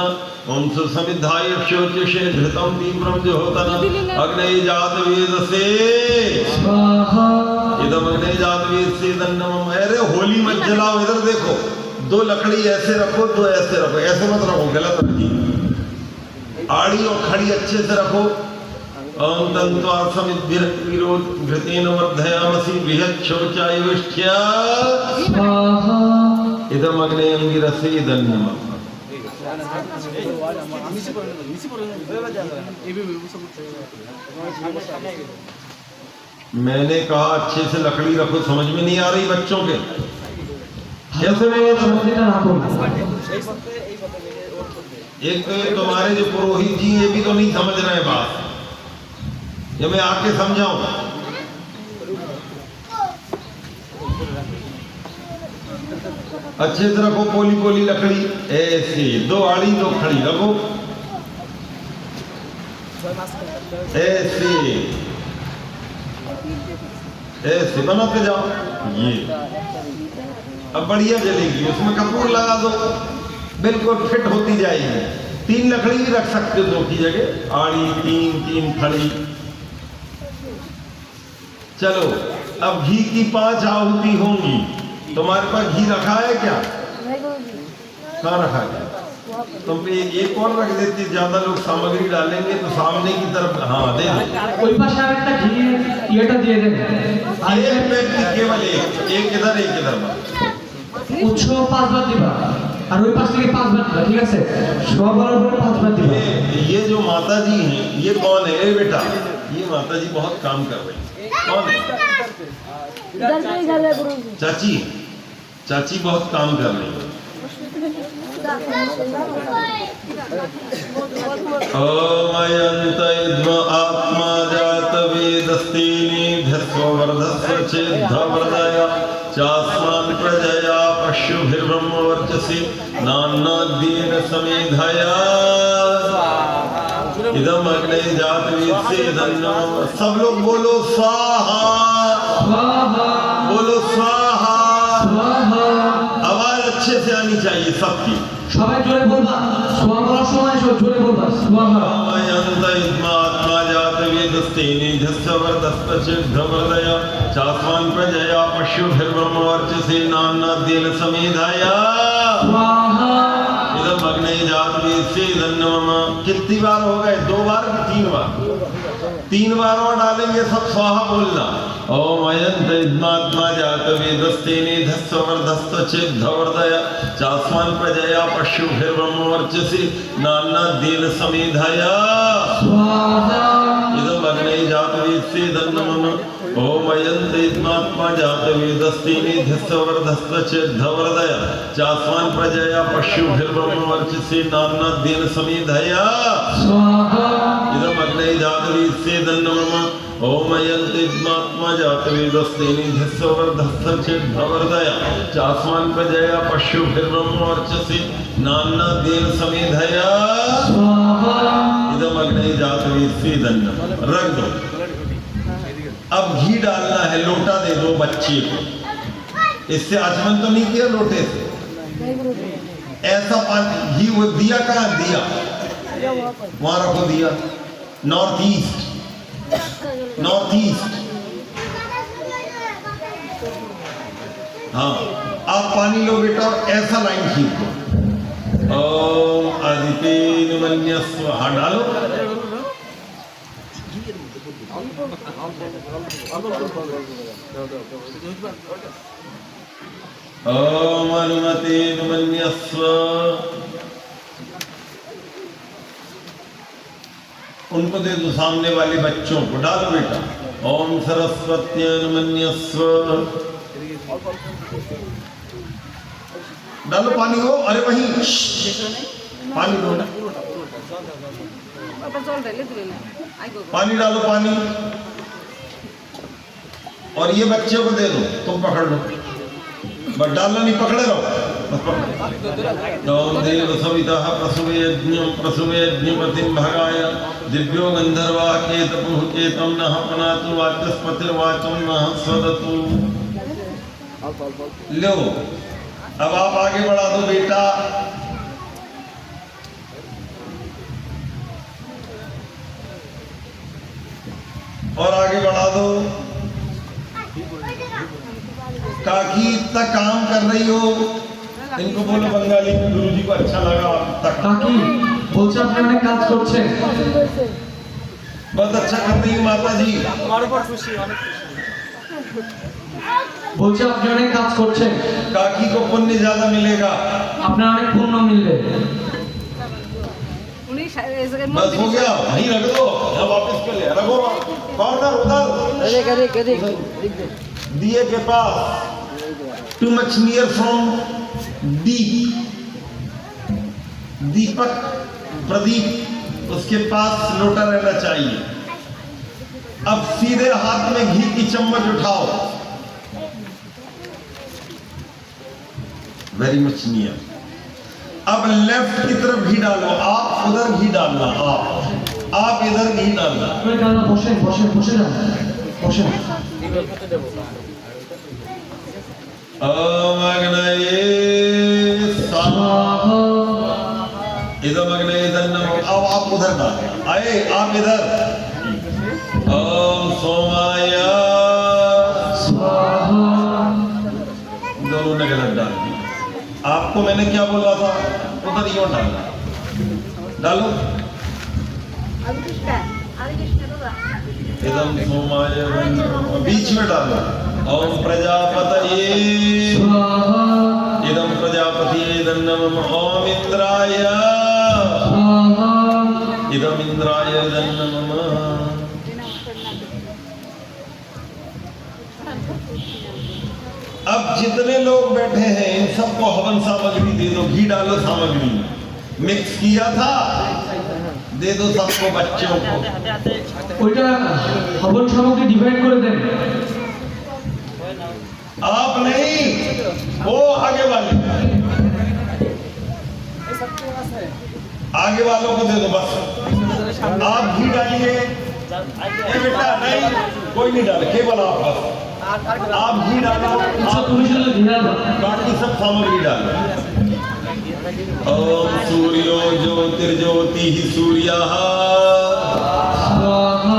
ओम सुसमिधाय शोचषे धृतं तीव्रं जुहोतन अग्ने जात वेदसे स्वाहा इदम अग्ने जात वेदसे इदन्नमः अरे होली मत जलाओ इधर देखो दो लकड़ी ऐसे रखो दो ऐसे रखो ऐसे मत रखो गलत रखी आड़ी और खड़ी अच्छे से रखो ओम तन्त्वा समिद्भिर्विरोध घृतेन वर्धयामसि बृहच्छोचाय विष्ठ्या स्वाहा इदम अग्ने अंगिरसे इदन्नमः मैंने कहा अच्छे से लकड़ी रखो समझ में नहीं आ रही बच्चों के कैसे में সমাধিটা রাখুন एक तो ये तुम्हारे जो पुरोहित जी ये भी तो नहीं समझ रहे बात ये मैं आके समझाऊं। अच्छे से रखो, पोली पोली लकड़ी ऐसे, दो आड़ी दो खड़ी रखो ऐसे ऐसे बनाते जाओ। ये अब बढ़िया जलेगी, उसमें कपूर लगा दो, बिल्कुल फिट होती जाएगी। 3 लकड़ी भी रख सकते हो 2 की जगह, आड़ी 3 खड़ी। चलो अब घी की 5 आहुति होंगी। तुम्हारे पास घी रखा है क्या? कहाँ रखा है? तुम पे एक और रख देती, ज्यादा लोग सामग्री डालेंगे तो सामने की तरफ। हाँ दे दो। ওই পাশে আরেকটা ঘি ইয়েটা দিয়ে দেন। আর एक व्यक्ति केवल एक इधर एक इधर। উৎস 5 বার দিবা আর ওই পাশ থেকে 5 বার দিবা, ঠিক আছে? সব বরাবর 5 বার দিবা। ये जो माता जी हैं, ये कौन है? ए बेटा, ये माता जी बहुत काम कर रही है। कौन है? चाची, चाची बहुत काम कर रही है। ओमयंत इद्म आत्मा जात वेदस्तीनि धस्ववर्धस्व चेद्धवर्धय चास्मान् प्रजया पशुभिर्ब्रह्मवर्चसि नान्नाद्येन समेधया इदम अग्ने जात वेदसेदन्नो। सब लोग बोलो स्वाहा, स्वाहा बोलो स्वाहा। स्वाहा। आवाज अच्छे से आनी चाहिए सबकी। সবাই জোরে বলবা, সোয়া বলার সময় সব জোরে বলবা সোয়াহা। ओमयंत इद्मात्मा जात वेदस्तेनि धस्ववर्धस्व चेद्धवर्धय चास्मान् प्रजया पशुभिर्ब्रह्मवर्चसि नान्नाद्येन समेधया स्वाहा। इदम अग्ने जात वेदसेदन्नो मम। कितनी बार हो गए? 2 बार कि 3 बार? 3 बार और डालेंगे सब स्वाहा बोलना। ओमयंत इद्मात्मा जात वेदस्तेनि धस्ववर्धस्व चेद्धवर्धय चास्मान् प्रजया पशुभिर्ब्रह्मवर्चसि नान्नाद्येन समेधया स्वाहा। इदम अग्ने जात वेदसेदन्नो मम। ओमयंत इद्मात्मा जात वेदस्तेनि धस्ववर्धस्व चेद्धवर्धय चास्मान् प्रजया पशुभिर्ब्रह्मवर्चसि नान्नाद्येन समेधया स्वाहा। इदम अग्ने जात वेदसेदन्नो मम। ओमयंत इद्मात्मा जात वेदस्तेनि धस्ववर्धस्व चेद्धवर्धय चास्मान् प्रजया पशुभिर्ब्रह्मवर्चसि नान्नाद्येन समेधया स्वाहा। इदम अग्ने जात वेदसेदन्नो। रख दो। अब घी डालना है, लोटा दे दो बच्चे को। इससे आचमन तो नहीं किया लोटे से, ऐसा पानी घी। वो दिया कहाँ? दिया वहां रखो, दिया नॉर्थ ईस्ट, नॉर्थ ईस्ट। हाँ आप पानी लो बेटा, और ऐसा लाइन खींचो। ओम आदितेन मन्यस्व। हाँ डालो। ओम अनुमतेन मन्यस्व। उनको दे दो, सामने वाले बच्चों को। डालो बेटा। ओम सरस्वत्यन मन्यस्व। डालो पानी हो। अरे वहीं पानी दो, पानी डालो पानी। और ये बच्चे को दे दो, तुम पकड़ लो। बस डालना नहीं, पकड़े रहो। ओम देव सवितः प्रसूयज्ञपतिं भगाय दिव्यो गंधर्वा केतपुः केतं नः पनातु वाचस्पतिर्वाचं नः स्वदतु। लो अब आप आगे बढ़ा दो बेटा। और आगे बढ़ा दो। काकी इतना काम कर रही हो, इनको बोलो बंगाली में, गुरुजी को अच्छा लगा तक। কাকি বলছে আপনি অনেক কাজ করছেন। बहुत अच्छा कर रही है माता जी। বলছে আপনি অনেক কাজ করছেন, काकी को पुण्य ज्यादा मिलेगा। আপনার অনেক পুণ্য মিলবে। बस हो गया, वहीं रख दो। अब वापस कर ले, रखो कॉर्नर उधर दिए के पास। टू मच नियर फ्रॉम दीपक प्रदीप, उसके पास लोटा रहना चाहिए। अब सीधे हाथ में घी की चम्मच उठाओ, वेरी मच नियर। अब लेफ्ट की तरफ घी डालो, आप उधर घी डालना, आप इधर घी डालना। বসেন বসেন বসে যান, বসেন। ओम अग्नये स्वाहा, इदम अग्नये दन्नम। अब आप उधर डालें, आए आप इधर। ओम सोमाय स्वाहा। दोनों ने गलत डाल दी। आपको मैंने क्या बोला था, उधर यूं डालना, डालो। इदम सोमाय बीच में डालो। ओम प्रजापतये स्वाहा इदम प्रजापतिये दन्नम। ओम इंद्राय स्वाहा इदम इंद्राय दन्नम। अब जितने लोग बैठे हैं इन सबको हवन सामग्री दे दो, घी डालो सामग्री में, मिक्स किया था दे दो सबको, बच्चों को। ওইটা হবন সামগ্রী ডিভাইড করে দেন। आप नहीं, वो आगे वाले, आगे वालों को दे दो बस। आप घी डालिए, ये बेटा नहीं, कोई नहीं डाले, केवल आप बस। आप घी डालो, আচ্ছা आप তুমি শুধু ঘি দাও। बाकी सब सामग्री डालो। ओम सूर्यो ज्योतिर्ज्योति सूर्यः। स्वाहा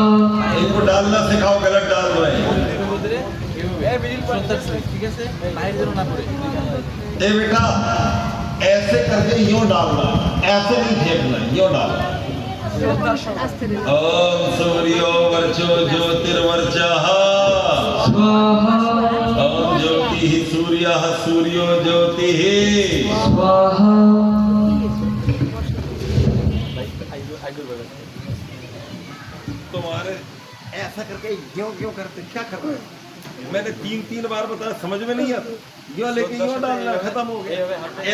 इनको डालना सिखाओ, गलत डाल रहे हैं। ए बेटा ऐसे करके यूं डालना, ऐसे नहीं फेंकना, यूं डालना। ओम सूर्यो वर्चो ज्योतिर्वर्चः। स्वाहा ओम ज्योतिः सूर्यः सूर्यो ज्योतिः। स्वाहा तुम्हारे ऐसा करके क्यों क्यों करते, क्या कर रहे हो? मैंने 3 बार बताया, समझ में नहीं आता। यूं लेके यूं डालना, खत्म हो गया।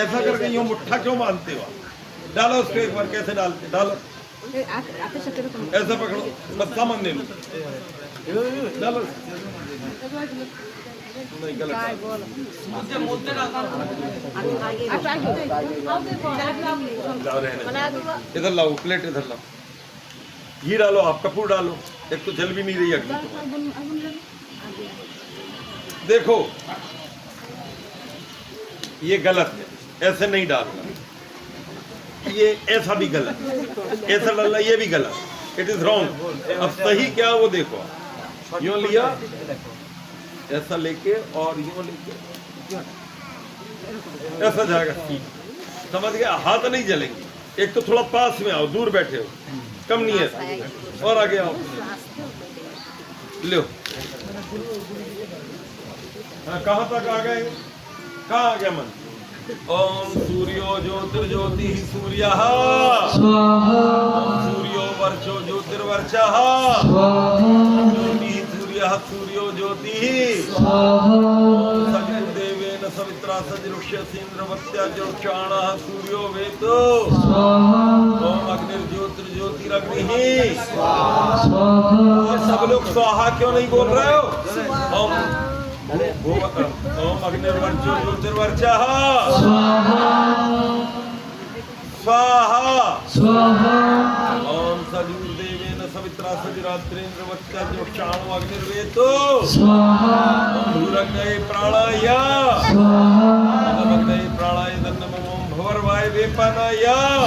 ऐसा करके यूं मुट्ठा क्यों मानते हो? डालो उसको एक बार, कैसे डालते, डालो ऐसा पकड़ो, बस सामान्य लो, डालो। नहीं गलत, जाओ रहने दो। इधर लाओ प्लेट, इधर लाओ, घी डालो, आप कपूर डालो। एक तो जल भी नहीं रही अग्नि। देखो ये गलत है, ऐसे नहीं डालना, ये ऐसा भी गलत, ऐसा डालना ये भी गलत, इट इज रॉन्ग। अब सही क्या वो देखो, यूं लिया, ऐसा लेके और यूं लेके ऐसा जाएगा, समझ गया? हाथ नहीं जलेंगे। एक तो थोड़ा पास में आओ, दूर बैठे हो, कम नहीं है, और आगे आओ, लो। हाँ, कहाँ तक आ गए? कहाँ आ गया मन? ओम सूर्यो ज्योतिर्ज्योति सूर्यः। स्वाहा सूर्यो वर्चो ज्योतिर्वर्चः। स्वाहा ज्योतिः सूर्यः सूर्यो ज्योतिः। स्वाहा सवितुर्देवेन सवित्रा सजृष्यसीन्द्रवत्या ज्योतिषाणः सूर्यो वेतो। स्वाहा ओम अग्निर्ज्योतिर्ज्योतिरग्निः। स्वाहा और सब लोग स्वाहा क्यों नहीं बोल रहे हो? ओम अग्निर्वर्चो ज्योतिर्वर्चः। स्वाहा स्वाहा स्वाहा ओम सवितुर्देवेन सवित्रा सजरात्रेन्द्रवत्या ज्योतिषाणो अग्निर्वेतो। स्वाहा भूरग्नये प्राणाय। स्वाहा अग्नये प्राणाय दन्नम। ओम भवर्वाय वेपनाय।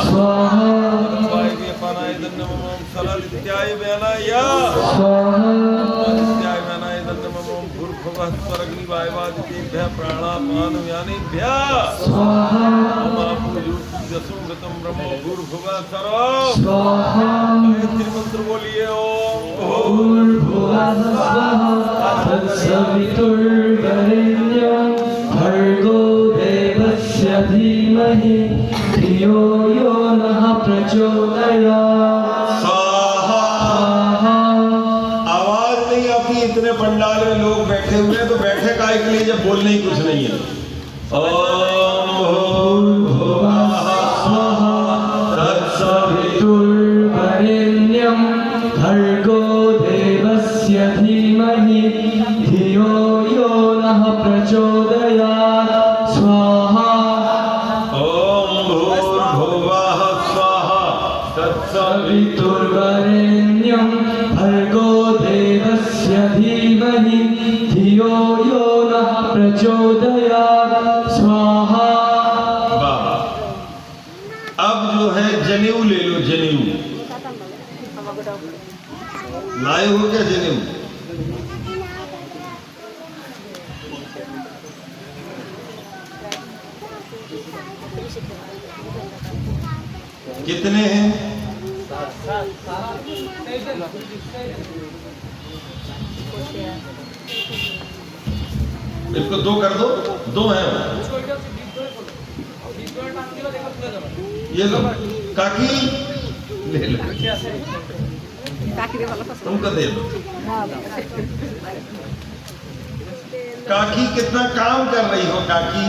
स्वाहा भवर्वाय वेपनाय दन्नम। ओम सलादित्याय व्यानाय। स्वाहा आदित्याय व्यानाय दन्नम। ओम भूर्भुवः स्वरग्निवायवादितेभ्यः प्राणापान व्यानेभ्यः स्वाहा ओम आपूर्योऽसुमृतं ब्रह्मो भूर्भुवः स्वरो। स्वाहा गायत्री मंत्र बोलिए। ओम भूर्भुवस्सुवः तत्सवितुर्वरेण्यं भर्गो देवस्य धीमहि धियो यो नः प्रचोदयात्। स्वाहा। आवाज नहीं आती, इतने पंडाल में लोग बैठे हुए हैं, तो बैठे काहे के लिए जब बोलने ही कुछ नहीं है। ओम भूर्भुवः स्वः तत्सवितुर्वरेण्यं भर्गो देवस्य जनेऊ ले लो, जनेऊ लाए हो क्या जनेऊ? कितने हैं? इसको 2 कर दो, 2 हैं वो। ये लो काकी, ले लो, কাকিরে ভালো পছন্দ तुमको दे दो। काकी कितना काम कर रही हो काकी?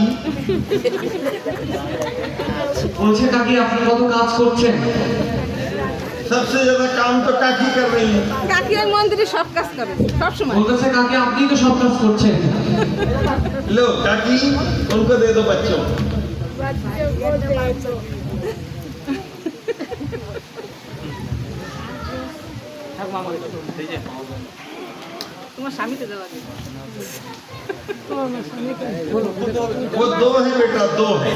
বলছে কাকি আপনি কত কাজ করছেন? सबसे ज्यादा काम तो काकी कर रही है। কাকি ওই মন্দিরে সব কাজ করে সব সময় বলতেছে কাকি আপনি তো সব কাজ করছেন। लो काकी, उनको दे दो बच्चों। তোমার স্বামীতে দেওয়া দিই वो 2 है बेटा, 2 है।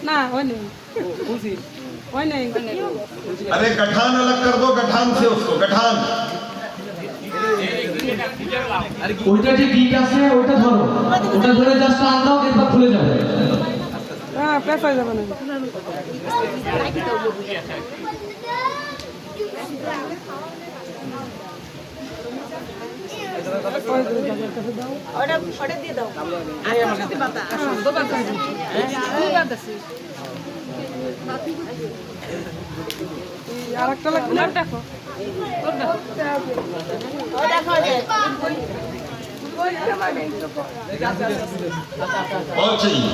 না ওই নেই ওই নেই अरे गठान अलग कर दो, गठान से उसको, गठान। ওইটা যে গিট আছে ওইটা ধরো, ওটা ধরে জাস্ট টান দাও, দেখবা খুলে যাবে। হ্যাঁ পেছাই যাবে না আরেকটা লাগবে না দেখো और चाहिए?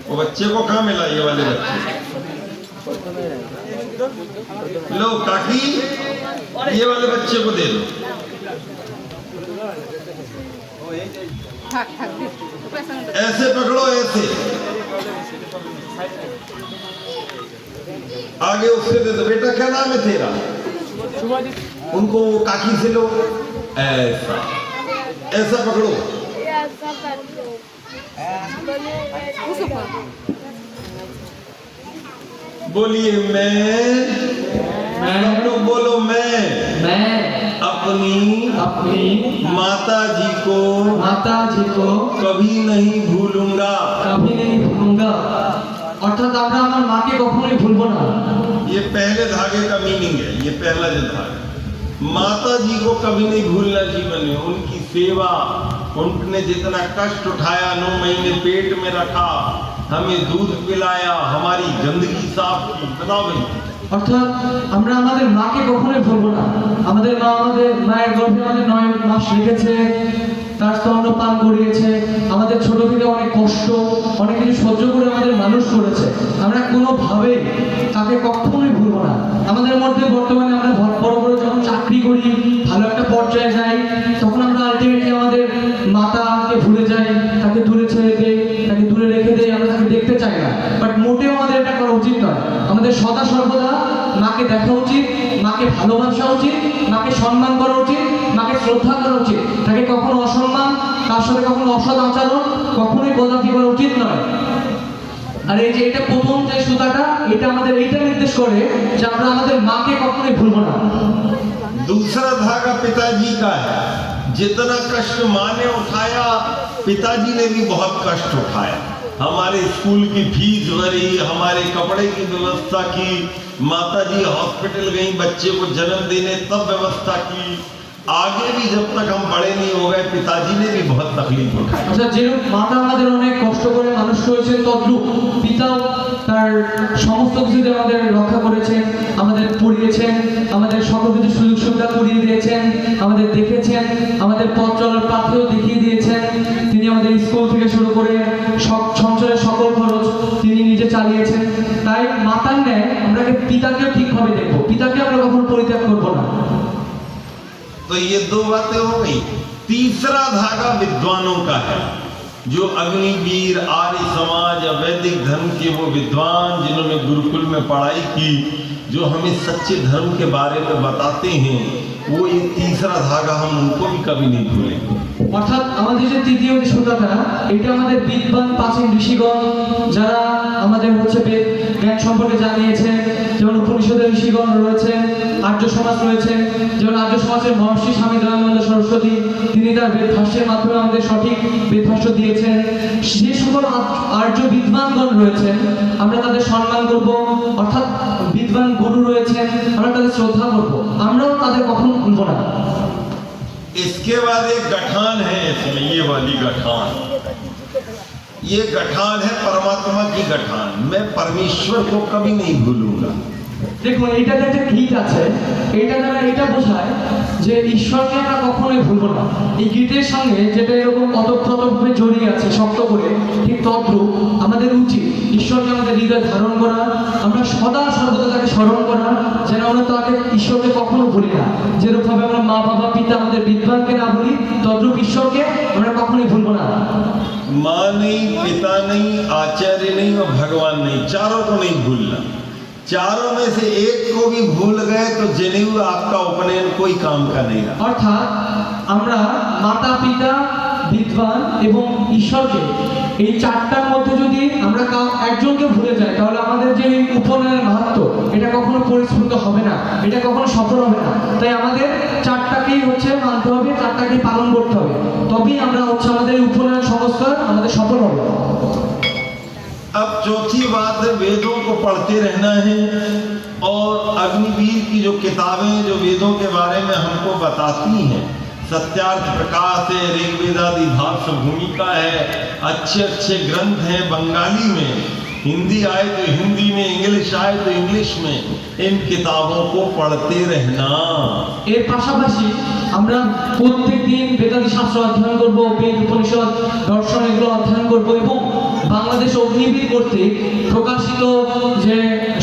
वो बच्चे को कहाँ मिला, ये वाले बच्चे? लो काकी, ये वाले बच्चे को दे दो। থাক থাক পেছনে ऐसे पकड़ो, ऐसे आगे उससे दे दो। बेटा क्या नाम है तेरा? उनको काकी से लो, ऐसा ऐसा पकड़ो। উঁচু কর बोलिए मैं, सब लोग बोलो मैं मैं अपनी अपनी माता जी को माता जी को कभी नहीं भूलूंगा। कभी नहीं भूलूंगा। অর্থাৎ আমরা আমার মাকে কখনোই ভুলবো না। ये पहले धागे का मीनिंग है, ये पहला जो धागा। माता जी को कभी नहीं भूलना जीवन में, उनकी सेवा, उनने जितना कष्ट उठाया, 9 महीने पेट में रखा, हमें दूध पिलाया, हमारी गंदगी साफ की। बताओ भाई, অর্থাৎ আমরা আমাদের মাকে কখনোই ভুলবো না। আমাদের মা আমাদের মায়ের গর্ভে আমাদের 9 মাস রেখেছে, তার স্তন্য পান করিয়েছে, আমাদের ছোট থেকে অনেক কষ্ট অনেক কিছু সহ্য করে আমাদের মানুষ করেছে। আমরা কোনোভাবেই তাকে কখনোই ভুলবো না। আমাদের মধ্যে বর্তমানে আমরা বড় বড় যখন চাকরি করি, ভালো একটা পর্যায়ে যাই, তখন আমরা আলটিমেটলি আমাদের মাতাকে ভুলে যাই, তাকে দূরে ছেড়ে দেই, তাকে দূরে রেখে দেই, আমরা তাকে দেখতে চাই না। বাট মোটেও আমাদের এটা করা উচিত নয়। আমাদের সদা সর্বদা মাকে দেখা উচিত, মাকে ভালোবাসা উচিত, মাকে সম্মান করা উচিত, মাকে শ্রদ্ধা করা উচিত। তাকে কখনো অসম্মান, তার সাথে কখনো অসৎ আচরণ কখনোই বদাতি করা উচিত নয়। আর এই যে এটা প্রথম যে সুতাটা, এটা আমাদের এইটা নির্দেশ করে যে আমরা আমাদের মাকে কখনোই ভুলবো না। दूसरा धागा पिताजी का है। जितना कष्ट माँ ने उठाया, पिताजी ने भी बहुत कष्ट उठाया। हमारे स्कूल की फीस भरी, हमारे कपड़े की व्यवस्था की, माताजी हॉस्पिटल गई बच्चे को जन्म देने, तब व्यवस्था की। आगे भी जब तक हम बड़े नहीं हो गए, पिताजी ने भी बहुत तकलीफ उठाई। আচ্ছা, যেরূপ মাতা আমাদের অনেক কষ্ট করে মানুষ করেছেন, তদ্রূপ পিতাও তার সমস্ত কিছুতে আমাদের রক্ষা করেছেন, আমাদের পড়িয়েছেন, আমাদের সকল কিছু সুযোগ সুবিধা করিয়ে দিয়েছেন, আমাদের দেখেছেন, আমাদের পথ চলার পাথেও দেখিয়ে দিয়েছেন। তিনি আমাদের স্কুল থেকে শুরু করে সঞ্চয়ের সকল খরচ তিনি নিজে চালিয়েছেন। তাই মাতার ন্যায় আমরা পিতাকেও ঠিকভাবে দেখবো, পিতাকে আমরা কখনো পরিত্যাগ করবো না। तो ये 2 बातें हो गई। तीसरा धागा विद्वानों का है, जो अग्निवीर, आर्य समाज या वैदिक धर्म के वो विद्वान जिन्होंने गुरुकुल में पढ़ाई की, जो हमें सच्चे धर्म के बारे में बताते हैं, वो ये तीसरा धागा हम उनको भी कभी नहीं भूलेंगे। অর্থাৎ আমাদের যে তৃতীয় যে সূত্রটা, এটা আমাদের বিদ্বান প্রাচীন ঋষিগণ যারা আমাদের হচ্ছে বেদ জ্ঞান সম্পর্কে জানিয়েছেন, যেমন উপনিষদের ঋষিগণ রয়েছেন, আর্য সমাজ রয়েছে, যেমন আর্য সমাজের মহর্ষি স্বামী দয়ানন্দ সরস্বতী, তিনি তার বেদ ভাষ্যের মাধ্যমে আমাদের সঠিক বেদ ভাষ্য দিয়েছেন। যে সকল আর্য বিদ্বানগণ রয়েছেন আমরা তাদের সম্মান করব, অর্থাৎ বিদ্বান গুরু রয়েছেন আমরা তাদের শ্রদ্ধা করব, আমরাও তাদের কখনো ভুলব না। इसके बाद एक गठान है इसमें, ये वाली गठान, ये गठान है परमात्मा की गठान। मैं परमेश्वर को कभी नहीं भूलूंगा। দেখুন এইটাতে একটা গীত আছে, এইটা দ্বারা এটা বোঝায় যে ঈশ্বরকে আমরা কখনোই ভুলবো না। এই গীতের সঙ্গে যেটা এরকম অতপ্রতভাবে জড়িয়ে আছে শক্ত করে, ঠিক তদ্রূপ আমাদের উচিত ঈশ্বরকে আমাদের হৃদয়ে ধারণ করা, আমরা সদা সর্বদা তাকে স্মরণ করা, যেন আমরা তাকে ঈশ্বরকে কখনো ভুলি না। যেরূপভাবে আমরা মা বাবা পিতা আমাদের বিদ্বানকে না ভুলি, তদ্রূপ ঈশ্বরকে আমরা কখনোই ভুলবো না। माँ नहीं, पिता नहीं, आचार्य नहीं और भगवान नहीं, चारों को नहीं भूलना। चारों में से एक को भी भूल गए तो जनेऊ आपका उपनयन कोई काम का नहीं रहा। অর্থাৎ আমরা মাতা পিতা বিদ্বান এবং ঈশ্বরকে এই চারটার মধ্যে যদি আমরা একজনকে ভুলে যাই তাহলে আমাদের যে উপনয়নের মাহাত্ম্য এটা কখনো পরিস্ফুট হবে না, এটা কখনো সফল হবে না। তাই আমাদের চারটাকেই হচ্ছে মানতে হবে, চারটাকেই পালন করতে হবে, তবেই আমরা হচ্ছে আমাদের উপনয়ন সংস্কার আমাদের সফল হবে। अब चौथी बात है, वेदों को पढ़ते रहना है और अग्निवीर की जो किताबें जो वेदों के बारे में हमको बताती हैं, सत्यार्थ प्रकाश है, ऋग्वेदादि भाष्य भूमिका है, अच्छे अच्छे ग्रंथ हैं बंगाली में, हिंदी आए तो हिंदी में, इंग्लिश आए तो इंग्लिश में, इन किताबों को पढ़ते रहना। এর পাশাপাশি আমরা প্রত্যেক দিন বেদাদি শাস্ত্র অধ্যয়ন করব, বেদ উপনিষদ দর্শন এগুলো অধ্যয়ন করব এবং বাংলাদেশ অগ্নিবীর কর্তৃক প্রকাশিত যে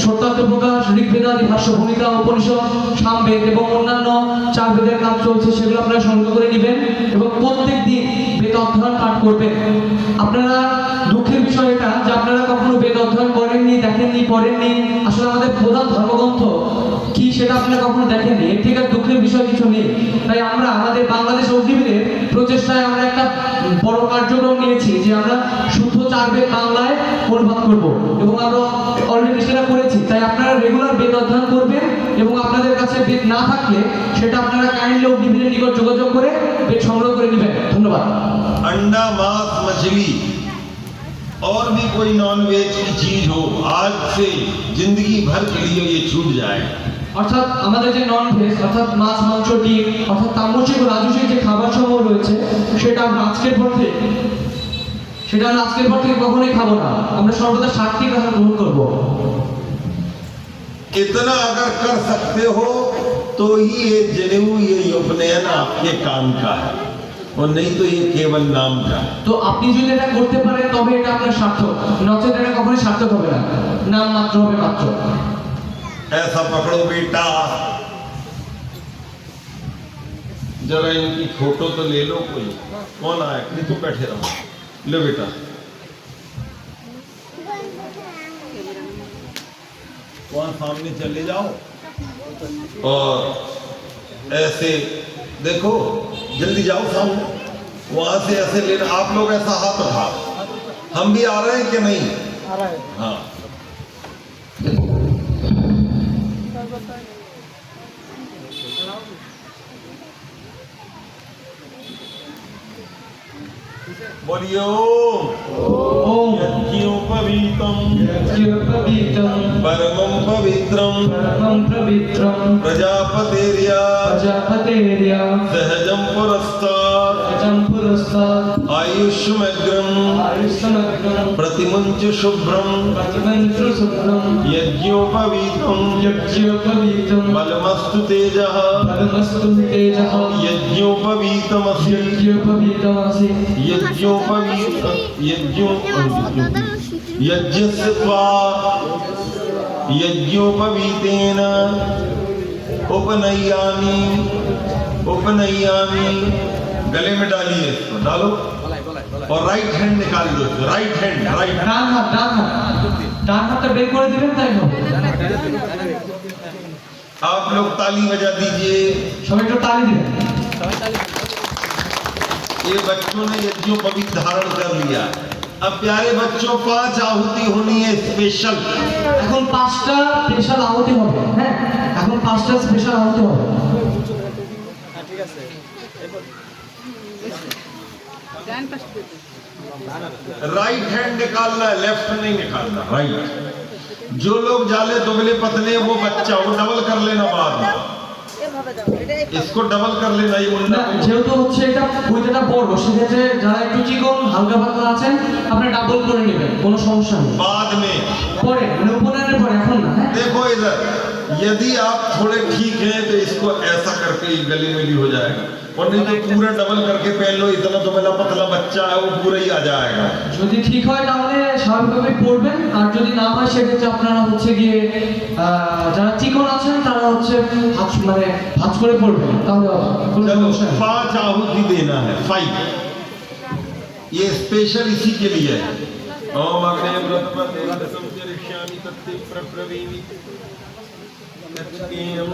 সত্যার্থ প্রকাশ, ঋগ্বেদাদি ভাষ্য ভূমিকা, উপনিষদ, সামবেদ এবং অন্যান্য 4 বেদের কাজ চলছে সেগুলো আপনারা সংগ্রহ করে নেবেন এবং প্রত্যেক দিন বেদ অধ্যয়ন পাঠ করবেন। আপনারা দুঃখের বিষয় এটা যে আপনারা কখনো বেদ অধ্যয়ন করেননি, দেখেননি, পড়েননি, আসলে আমাদের প্রধান ধর্মগ্রন্থ কি সেটা আপনারা কখনো দেখেননি, এর থেকে দুঃখের বিষয় কিছু নেই। তাই আমরা আমাদের বাংলাদেশ অগ্নিবীরের প্রচেষ্টায় আমরা একটা বড় কার্যক্রম নিয়েছি যে আমরা শুদ্ধ 4 বেদ বাংলায় অনুবাদ করব এবং আমরা অলরেডি সেটা করেছি। তাই আপনারা রেগুলার বেদ অধ্যয়ন করবেন এবং আপনাদের কাছে বেদ না থাকলে সেটা আপনারা কাইন্ডলি অগ্নিবীরের নিকট যোগাযোগ করে বেদ সংগ্রহ করে নেবেন। ধন্যবাদ। अंडा, मांस, मछली और भी कोई नॉनवेज की चीज हो, आज से जिंदगी भर के लिए ये छूट जाए। অর্থাৎ আমাদের যে নন ভেজ অর্থাৎ মাছ মাংস ডিম অর্থাৎ তামসিক ও রাজসিক যে খাবার সমূহ রয়েছে সেটা আমরা আজকের পর থেকে কখনোই খাবো না, আমরা সর্বদা সাত্বিক আহার গ্রহণ করবো। इतना अगर कर सकते हो तो ही ये जनेऊ, ये उपनयन आपके काम का है और नहीं तो ये केवल नाम का है। তো আপনি যদি এটা করতে পারেন তবে এটা আপনার সার্থক, নচেত এটা কখনোই সার্থক হবে না, নাম মাত্র হবে মাত্র। ऐसा पकड़ो बेटा, जरा इनकी फोटो तो ले लो, कोई कौन आया, नहीं तो बैठे रहो, लो बेटा। वहां सामने चले जाओ और ऐसे देखो, जल्दी जाओ सामने, वहां से ऐसे लेना। आप लोग ऐसा हाथ उठाओ, हम भी आ रहे हैं कि नहीं? आ रहा है। हाँ, बोलिए ओम यज्ञोपवीतम यज्ञोपवीतम परमं पवित्रं परमं पवित्रं प्रजापतेर्या प्रजापतेर्या सहजं पुरस्तात् अजं पुरस्तात् आयुष्मग्रं आयुष्मग्नं प्रतिमुञ्च शुभ्रं प्रतिमन्त्र शुभ्रं यज्ञोपवीतं यज्ञोपवीतं बलमस्तु तेजः बलमस्तु तेजः यज्ञोपवीतमसि यज्ञोपवीतमसि यज्ञस्य त्वा यज्ञोपवीतेन उपनय्यामि। गले में डालिए इसको, डालो और राइट हैंड निकाल दो, राइट हैंड, राइट हैंड। ডান হাতটা বের করে দিবেন তাই হবে। आप लोग ताली बजा दीजिए। সবাই একটু তালি দিবেন। ये बच्चों ने यज्ञों पवित्र धारण कर लिया। अब प्यारे बच्चों 5 आहुति होनी है स्पेशल। এখন 5টা স্পেশাল আহুতি হবে। হ্যাঁ, এখন 5টা স্পেশাল আহুতি হবে। হ্যাঁ ঠিক আছে এরপর ডান পাশে দিয়ে দাও। राइट हैंड निकालना है, लेफ्ट नहीं निकालना, राइट। जो लोग जाले दुबले पतले वो बच्चा वो डबल कर लेना बाद में, इसको डबल कर लेना। ये मुंडा না, যেহেতু হচ্ছে এটা বুইটা বড়, সেক্ষেত্রে যারা একটু চিকন হালকা পাতলা আছেন আপনি ডাবল করে নেবেন, কোনো সমস্যা নেই। बाद में পরে মানে উপনয়নের পরে, এখন না। হ্যাঁ, देखो इधर, यदि आप थोड़े ठीक हैं तो इसको ऐसा करके ये गली मिली हो जाएगा, और नहीं तो पूरा डबल करके पहन लो। इतना तो मेरा पतला बच्चा है वो पूरा ही आ जाएगा। যদি ঠিক হয় তাহলে স্বাভাবিকভাবে পড়বেন, আর যদি না হয় সেক্ষেত্রে আপনারা হচ্ছে গিয়ে যারা চিকন আছেন তারা হচ্ছে হাত মানে ভাঁজ করে পড়বেন, তাহলে কোনো चलो সমস্যা নেই। 5 आहुति देना है, 5। ये स्पेशल इसी के लिए है। ओम अग्ने व्रतपते संचरिष्यामि तत्ते प्रब्रवीमि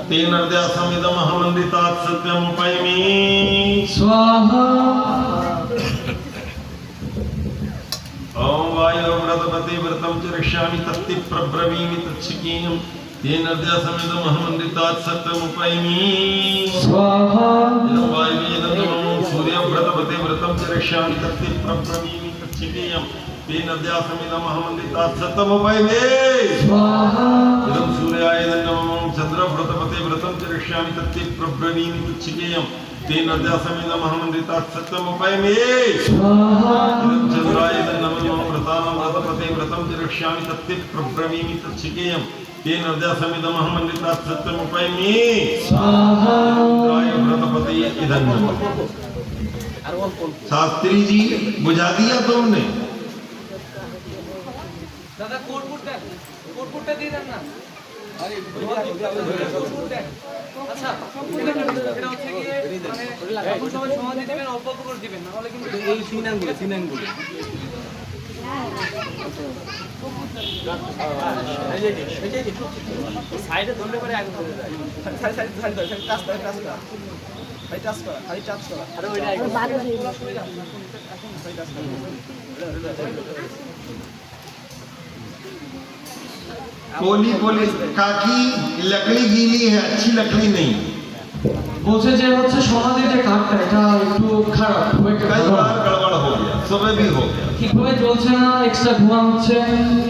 तेन अर्ध्यासमिदं अहमन्दितात् सत्यं उपैमि स्वाहा। ओम वायो व्रतपते व्रतं चरिष्यामि तत्ते प्रब्रवीमि तच्छकीयं तेन अर्ध्यासमिदं अहमन्दितात् सत्यं उपैमि स्वाहा। इदं वायुवेदं सूर्यं व्रतपते व्रतं चरिष्यामि तत्ते प्रब्रवीमि तच्छकीयं तेन अर्ध्यासमिदं अहमन्दितात् सत्यं उपैमि स्वाहा। इदं सूर्याय नमः चन्द्रं व्रतपते व्रतं चरिष्यामि तत्ते प्रब्रवीमि तच्छकीयं तेन अर्ध्यासमिदं अहमन्दितात् सत्यं उपैमि स्वाहा। इदं चन्द्राय नमः व्रतानां व्रतपते व्रतं चरिष्यामि तत्ते प्रब्रवीमि तच्छकीयं तेन अर्ध्यासमिदं अहमन्दितात् सत्यं उपैमि स्वाहा। चन्द्राय व्रतपते इदं नमः। शास्त्री जी बुझा दिया तुमने? দাদা কোটপুরটা দিয়ে দেন না। আচ্ছা, এটা হচ্ছে গিয়ে মানে এখন সবাই সমাধি দিবেন, অল্প অল্প করে দিবেন, নাহলে কিন্তু এই সিনানগুলো সাইডে ধরলে পরে আগে ধরে যায়। সাইড টাচ করা আরে ওইটা আগে पोली पोली काकी लकड़ी गीली है, अच्छी लकड़ी नहीं। বলছে যে হচ্ছে সমাধির যে কাঠটা এটা একটু খারাপ, খুব একটা कई ভালো না। बार गड़बड़ हो गया, सुबह भी हो गया। ঠিকভাবে চলছে না, এক্সট্রা ধোঁয়া হচ্ছে,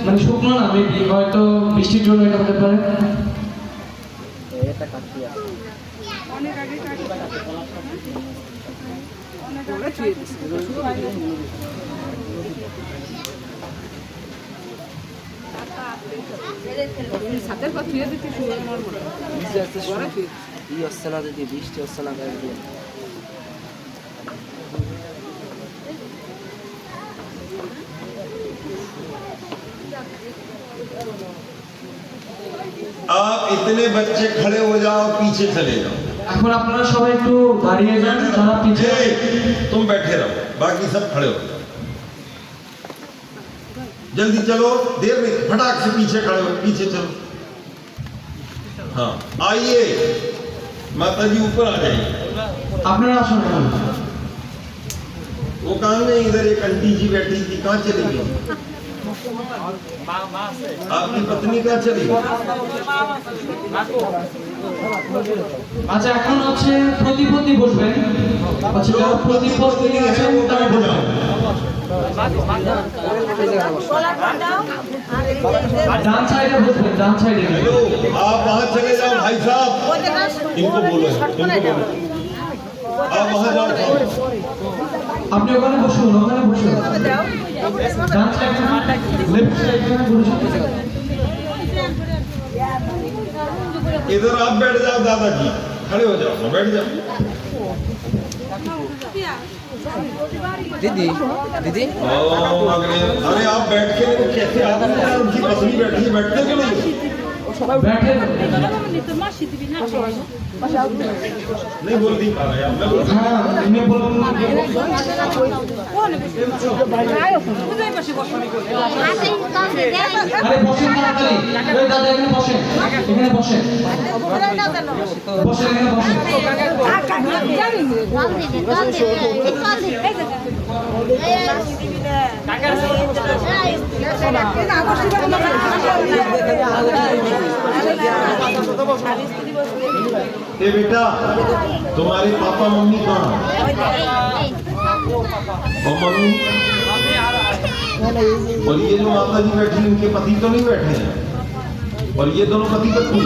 মানে শুকনো না, মেবি হয়তো বৃষ্টির জন্য এটা হতে পারে। অনেক আগে কাটি অনেক আগে ছুঁয়ে দিচ্ছে ছাদের পর ছুঁয়ে দিতে শুরু নর্মাল ঘরে ছুঁয়ে ই হচ্ছে না, যদি বৃষ্টি হচ্ছে না आप इतने बच्चे खड़े हो जाओ, पीछे चले जाओ। এখন আপনারা সবাই একটু দাঁড়িয়ে যান, যারা পিছিয়ে ए, तुम बैठे रहो, बाकी सब खड़े हो जाओ। जल्दी चलो, देर नहीं, फटाक से पीछे खड़े हो, पीछे चलो। हाँ आइए, माता जी ऊपर आ जाइए। আপনারা আসুন এখন। वो कहाँ गई? इधर एक आंटी जी बैठी थी, कहाँ चली गई? आपकी पत्नी कहाँ चली गई? আচ্ছা, এখন হচ্ছে প্রতিপত্তি বসবেন, আচ্ছা যারা প্রতিপত্তি আছেন তারা বসবেন। ডান সাইডে বসবেন, ডান সাইডে। हेलो, आप वहाँ चले जाओ भाई साहब, इनको बोलो, इनको बोलो, आप वहाँ जाओ। আপনি ওখানে বসুন, ওখানে বসুন। ডান সাইডে, লেফট সাইডে বসুন। इधर आप बैठ जाओ दादाजी, खड़े हो जाओ, बैठ जाओ। दीदी दीदी अरे आप बैठ के देखो कैसे आदमी है, उनकी पत्नी बैठी है, बैठते क्यों नहीं? बैठे नहीं बोल नहीं पा रहे यार, मैं बोल हाँ, इन्हें बोलो। আরে বসেন তাড়াতাড়ি, ওই দাদা এখানে বসেন, এখানে বসেন, বসেন এখানে বসেন। ए बेटा तुम्हारे पापा मम्मी कहाँ और मम्मी और ये जो माता जी बैठी हैं इनके पति तो नहीं बैठे हैं और ये दोनों पति पत्नी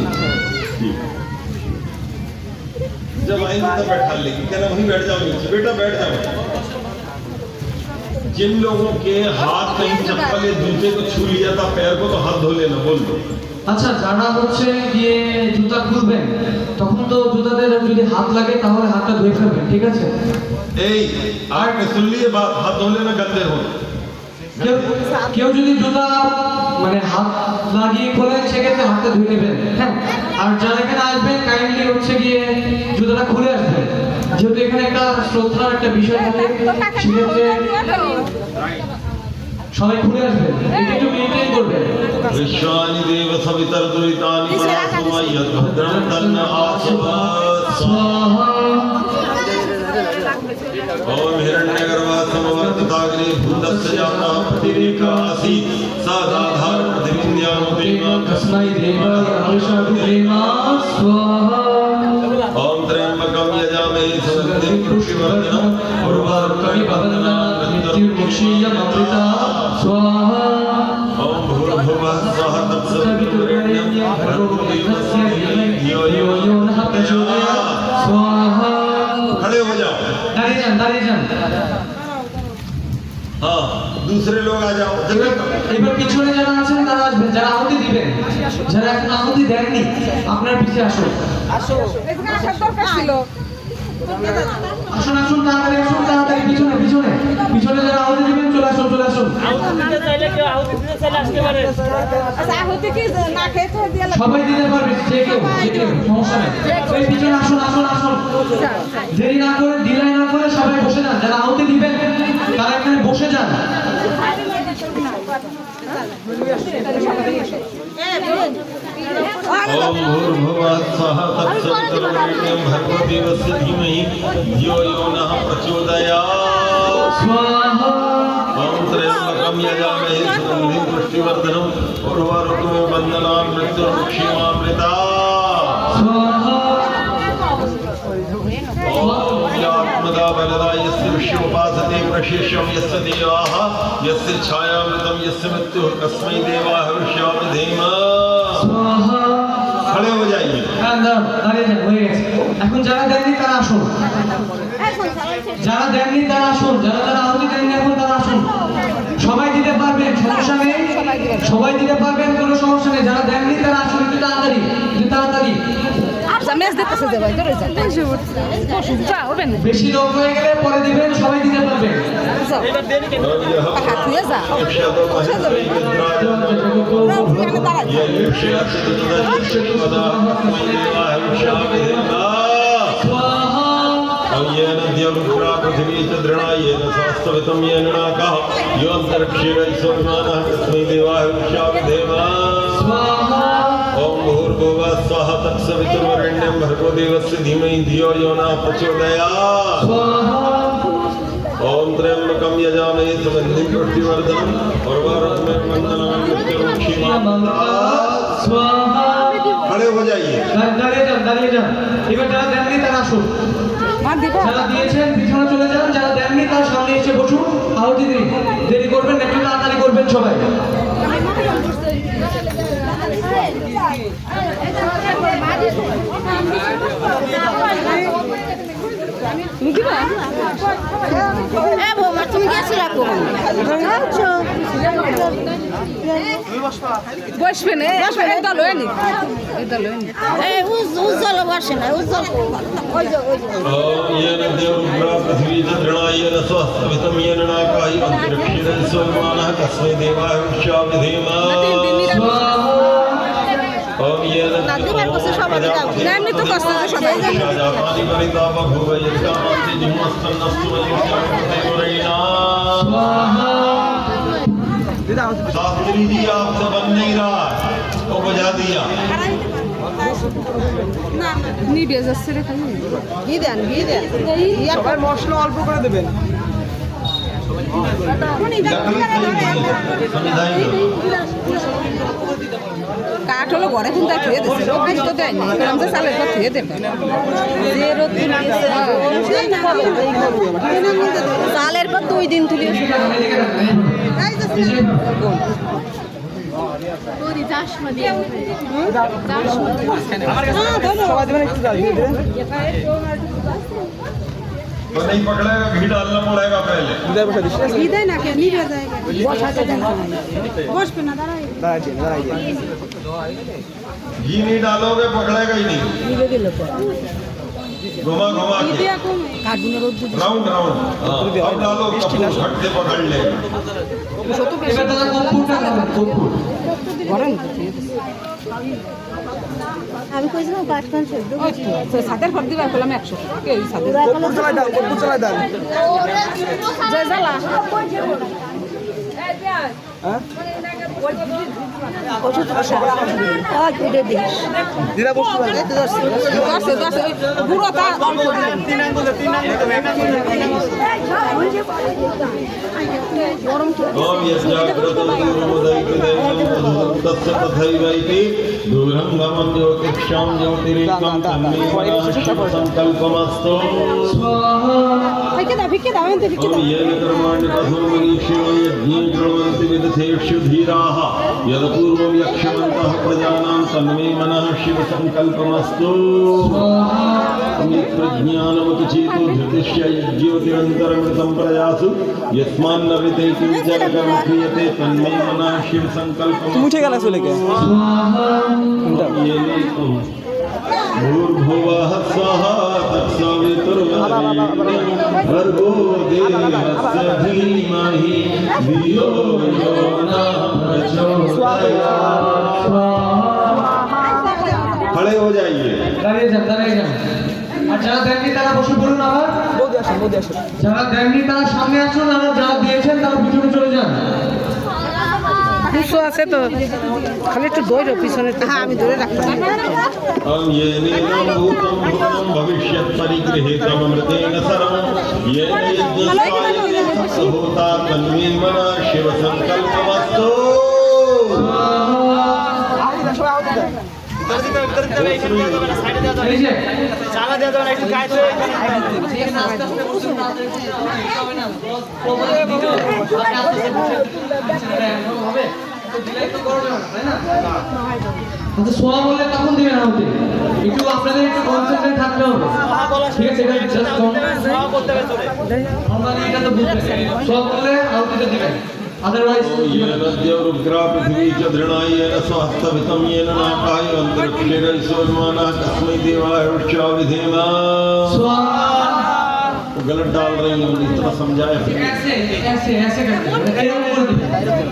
ठीक जब आएंगे तब बैठा लेंगे क्या ना वहीं बैठ जाओ नीचे बेटा बैठ जाओ जिन लोगों के हाथ कहीं चप्पल या जूते को छू लिया था पैर को तो हाथ धो लेना बोल दो আচ্ছা যারা হচ্ছে গিয়ে জুতা খুলবেন তখন তো জুতাতে যদি হাত লাগে তাহলে হাতটা ধুয়ে ফেলবেন, ঠিক আছে? এই আর सुन लिए बात हाथ धो लेना गंदे हो কেউ কেউ যদি জুতা মানে হাত লাগিয়ে খোলেন সেক্ষেত্রে হাতটা ধুয়ে নেবেন, হ্যাঁ? আর যারা এখানে আসবেন কাইন্ডলি হচ্ছে গিয়ে জুতাটা খুলে আসবেন, যেহেতু এখানে একটা শ্রদ্ধার একটা বিষয় থাকে সেক্ষেত্রে সবাই খুলে আসবেন, এটা একটু মেনটেন করবেন। विश्वानि देव सवितर दुरितानि परासुमा यद्भद्रं तन्न आशवा स्वाहा ओम हिरण्यगर्भा समवर्तिताग्रे भूतस्य जाता प्रतिरेका आसीत् सदाधार प्रतिविन्द्यानो देवा तस्मै देवाय हविषाभिप्रेमा स्वाहा ओम त्र्यंबकं यजामहे सुगन्धिं पुष्टिवर्धनम् उर्वारुकमिव बन्धनान् मृत्युर्मुक्षीयममृता स्वाहा ओम भूर्भुवः स्वः तत्सवितुर्वरेण्यं भर्गो देवस्य धीमहि धियो यो नः प्रचोदयात् स्वाहा। खड़े हो जाओ, दाঁড়িয়ে যান। हाँ दूसरे लोग आ जाओ এবার পিছনে যারা আছেন তারা আসবেন, যারা আহুতি দিবেন, যারা এখন আহুতি দেননি আপনার পিছে আসুন। আসুন আসুন তাড়াতাড়ি পিছনে যারা আহুতি দিবেন চলে আসুন। সবাই দিতে পারবে, যে কেউ সমস্যা নেই। এই পিছনে আসুন। দেরি না করে ডিলাই না করে সবাই বসে যান, যারা আহুতি দিবেন তারা এখানে বসে যান। ओम भूर्भुवः स्वः तत्सवितुर्वरेण्यं भर्गो देवस्य धीमहि धियो यो नः प्रचोदयात् स्वाहा ओम त्र्यंबकं यजामहे सुगन्धिं पुष्टिवर्धनम् उर्वारुकमिव बन्धनान् मृत्युर्मुक्षीयमामृतात् स्वाहा ओम यात्मदा बलदा यस्य विश्वोपासते प्रशेषं यस्य देवाः यस्य छायामृतं यस्य मृत्युः तस्मै देवाः विश्वावधेम स्वाहा। खड़े हो जाइए দাঁড়িয়ে যান, হয়ে গেছে। এখন যারা দেননি তারা আসুন, যারা আহুতি দেননি এখন তারা আসুন। সবাই দিতে পারবেন, সমস্যা নেই, সবাই দিতে পারবেন, কোনো সমস্যা নেই। যারা দেননি তারা আসুন, একটু তাড়াতাড়ি। বেশি লোক হয়ে গেলে পরে দিবেন, সবাই দিতে পারবেন। पृथ्वी च दृढ़ा येन स्वास्थ्यवितं येन नाकः यो अन्तरिक्षेणैश्वर्यमानः तस्मै देवाय विश्वावधेम स्वाहा ओम भूर्भुवः स्वः तत्सवितुर्वरेण्यं भर्गो देवस्य धीमहि धियो यो नः प्रचोदयात् स्वाहा ओम त्र्यंबकं यजामहे सुगन्धिं पुष्टिवर्धनम् उर्वारुकमिव बन्धनान् मृत्युर्मुक्षीयमामृतात् स्वाहा। खड़े हो जाइए দাঁড়িয়ে যান। এবার যারা দেননি তারা আসুন, যারা দিয়েছেন পিছনে চলে যান, যারা দেননি তারা সামনে এসে বসুন। আহুতি দিন, দেরি করবেন না, একটু তাড়াতাড়ি করবেন সবাই। তুমি গেছিলা কোন বসবেন এটা লয়নি উজ্জ্বল বসে না উজ্জ্বল येन देवरुद्रा पृथ्वी च दृढ़ा येन स्वास्थ्यवितं येन नाकः यो अन्तरिक्षेणैश्वर्यमानः तस्मै देवाय विश्वावधेम ओम येन এমনি তো কষ্ট সবাই जातानि परिताप भुव यत्कामांसि जिह्मस्तन्नस्तु वैश्वावधेमरेणा शास्त्री जी आपसे बन नहीं रहा, वो बजा दिया। নিবে যাচ্ছে রে খালি সবাই মশলা অল্প করে দেবেন। लकड़ी सही नहीं है, समझाई दो। কাঠ হলো ঘরে কিন্তু থুয়ে দিচ্ছে রোদ দিস তো দেয়নি কারণ যে চালের পর থুয়ে দেবে চালের পর 2 দিন তুলে সবাই দেবেন একটু ডাল দিয়ে দেবেন। तो नहीं पकड़ेगा, घी डालना पड़ेगा पहले। দুধের বসা দিচ্ছি। বিদায় না কে নিবে যায় বসবে না দাঁড়াই দাঁড়াই দিয়ে। घी नहीं डालोगे पकड़ेगा ही नहीं। घुमा घुमा के राउंड राउंड। हाँ, अब डालो कपूर झट से पकड़ ले। এবার তারা কর্পূরটা খাবেন, কর্পূর। গরম আমি কইছিলাম পাঁচখান সেদ্ধ ছাদের পর দিবার করলাম 100 কে ছাদের কর্পূর চালাই দাও, কর্পূর চালাই দাও। জয় জ্বালা হ্যাঁ? দিদা বসতে পারে। দশে পুরোটা অল্প দিন তিন আঙ্গুল গরম তো ओम यज्ञाग्रतो गुरुमुदैकृतेनं तस्य तथैवैति दूरं गमं ज्योतिक्षां ज्योतिरेकं तन्मे मनः शिवसङ्कल्पमस्तु ভিক্ষে দাও এনতে ভিক্ষে ओम দাও येन कर्माणि तथोमनीषो यज्ञे कुर्वन्ति विदथेषु धीराः यदपूर्वं यक्षवन्तः प्रजानां तन्मे मनः शिवसङ्कल्पमस्तु प्रज्ञानमतुचेतो धृतिश्च ज्योतिरन्तरमृतं प्रजासु यस्मान्नवृते किञ्चन क्रियते तन्मे मनः शिवसङ्कल्पमस्तु তুমি উঠে গেলে চলে গে। भूर्भुवः स्वः तत्सवितुर्वरेण्यं भर्गो देवस्य धीमहि धियो यो नः प्रचोदयात्। खड़े हो जाइए। দাঁড়িয়ে যান, দাঁড়িয়ে যান। আর যারা দেননি তারা বসে পড়ুন আবার। বৌদি আসুন, বৌদি আসুন। যারা দেননি তারা সামনে আসুন, আর যারা দিয়েছেন তারা পিছনে চলে যান। দুশো আছে তো খালি একটু দৌড়ো পিছনে হ্যাঁ আমি ধরে রাখতাম हम ये नीलं भूतं भूतं भविष्यत् परिगृहीतमृतेन सर्वं येन यज्ञस्य होता तन्मे मनः शिवसङ्कल्पमस्तु। এই যে চালা দেওয়া যাবে না, একটু গায়ে ছুঁয়ে কিন্তু সোয়া বললে তখন দিবেন আমাকে একটু আপনাদের একটু কনসেন্ট্রেট থাকতে হবে, ঠিক আছে? এটা জাস্ট করতে হবে তোরে। নরমালি এটা তো বুঝতে সোয়া বললে আউটটা দিবেন, আদারওয়াইজ येन रुद्रा पृथिवी च दृणायेन सहस्तवितं येन नाकाय अन्तरिक्षेरैश्वर्माना तस्मै देवाय ऊर्जा विधेमा। वो गलत डाल रही हूँ, इस तरह समझाए फिर। ऐसे ऐसे ऐसे करते हैं, এরকম করে দিবেন,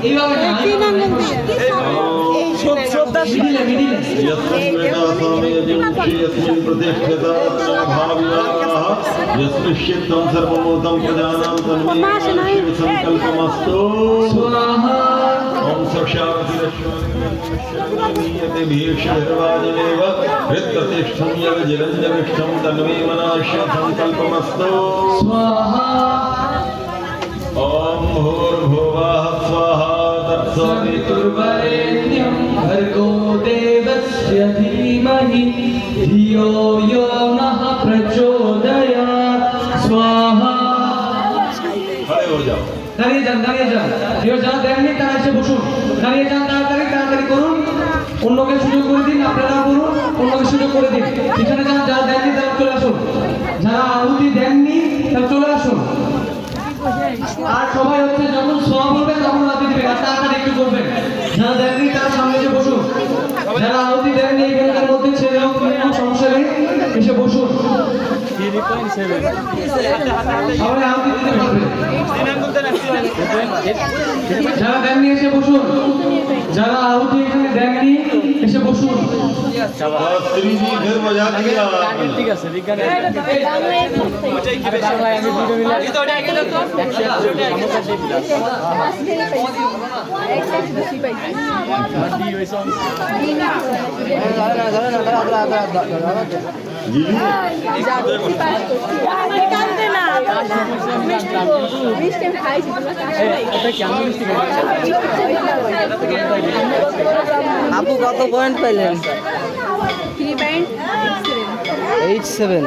এইভাবে না, মিডিলে মিডিলে यस्मिन् वेदा सामयजंसि यस्मिन् प्रतिष्ठिता भाव्याः यस्मिश्चित्तं सर्वभूतं प्रजानां तन्मे शिवसङ्कल्पमस्तु। स्वाहा ॐ सक्षातिरश्वनीयते भीषभिर्वाजनेव हृत्प्रतिष्ठं यवजिरञ्जविष्ठं तन्मे मनः शिवसङ्कल्पमस्तु। स्वाहा ॐ भूर्भुवः स्वः सवितुर्वरेण्यं भर्गो देवस्य धीमहि धियो यो नः प्रचोदयात्। स्वाहा खड़े हो जाओ। দাঁড়িয়ে যান, দাঁড়িয়ে যান। কেউ যারা দেননি তারা এসে বসুন, দাঁড়িয়ে যান, তাড়াতাড়ি তাড়াতাড়ি করুন, অন্যকে সুযোগ করে দিন, আপনারা করুন, অন্যকে সুযোগ করে দিন। এখানে যান, যারা দেননি তারা চলে আসুন, যারা আহুতি দেননি তারা চলে আসুন। আর সবাই হচ্ছে যখন সোয়া বলবে তখন আহুতি দিবেন, আর তাড়াতাড়ি একটু করবেন। যারা দেননি তারা সামনে এসে বসুন, যারা আহুতি দেননি এখানকার মধ্যে ছেলে হোক মেয়ে হোক সমস্যা নেই, এসে বসুন। সবাই আহুতি দিতে পারবে। যারা দেননি এসে বসুন, যারা আহুতি এখানে দেননি এসে বসুন। शास्त्री जी फिर बजा दिया आपने। ঠিক আছে বিজ্ঞানে আপু কত পয়েন্ট পাইলেন? 87।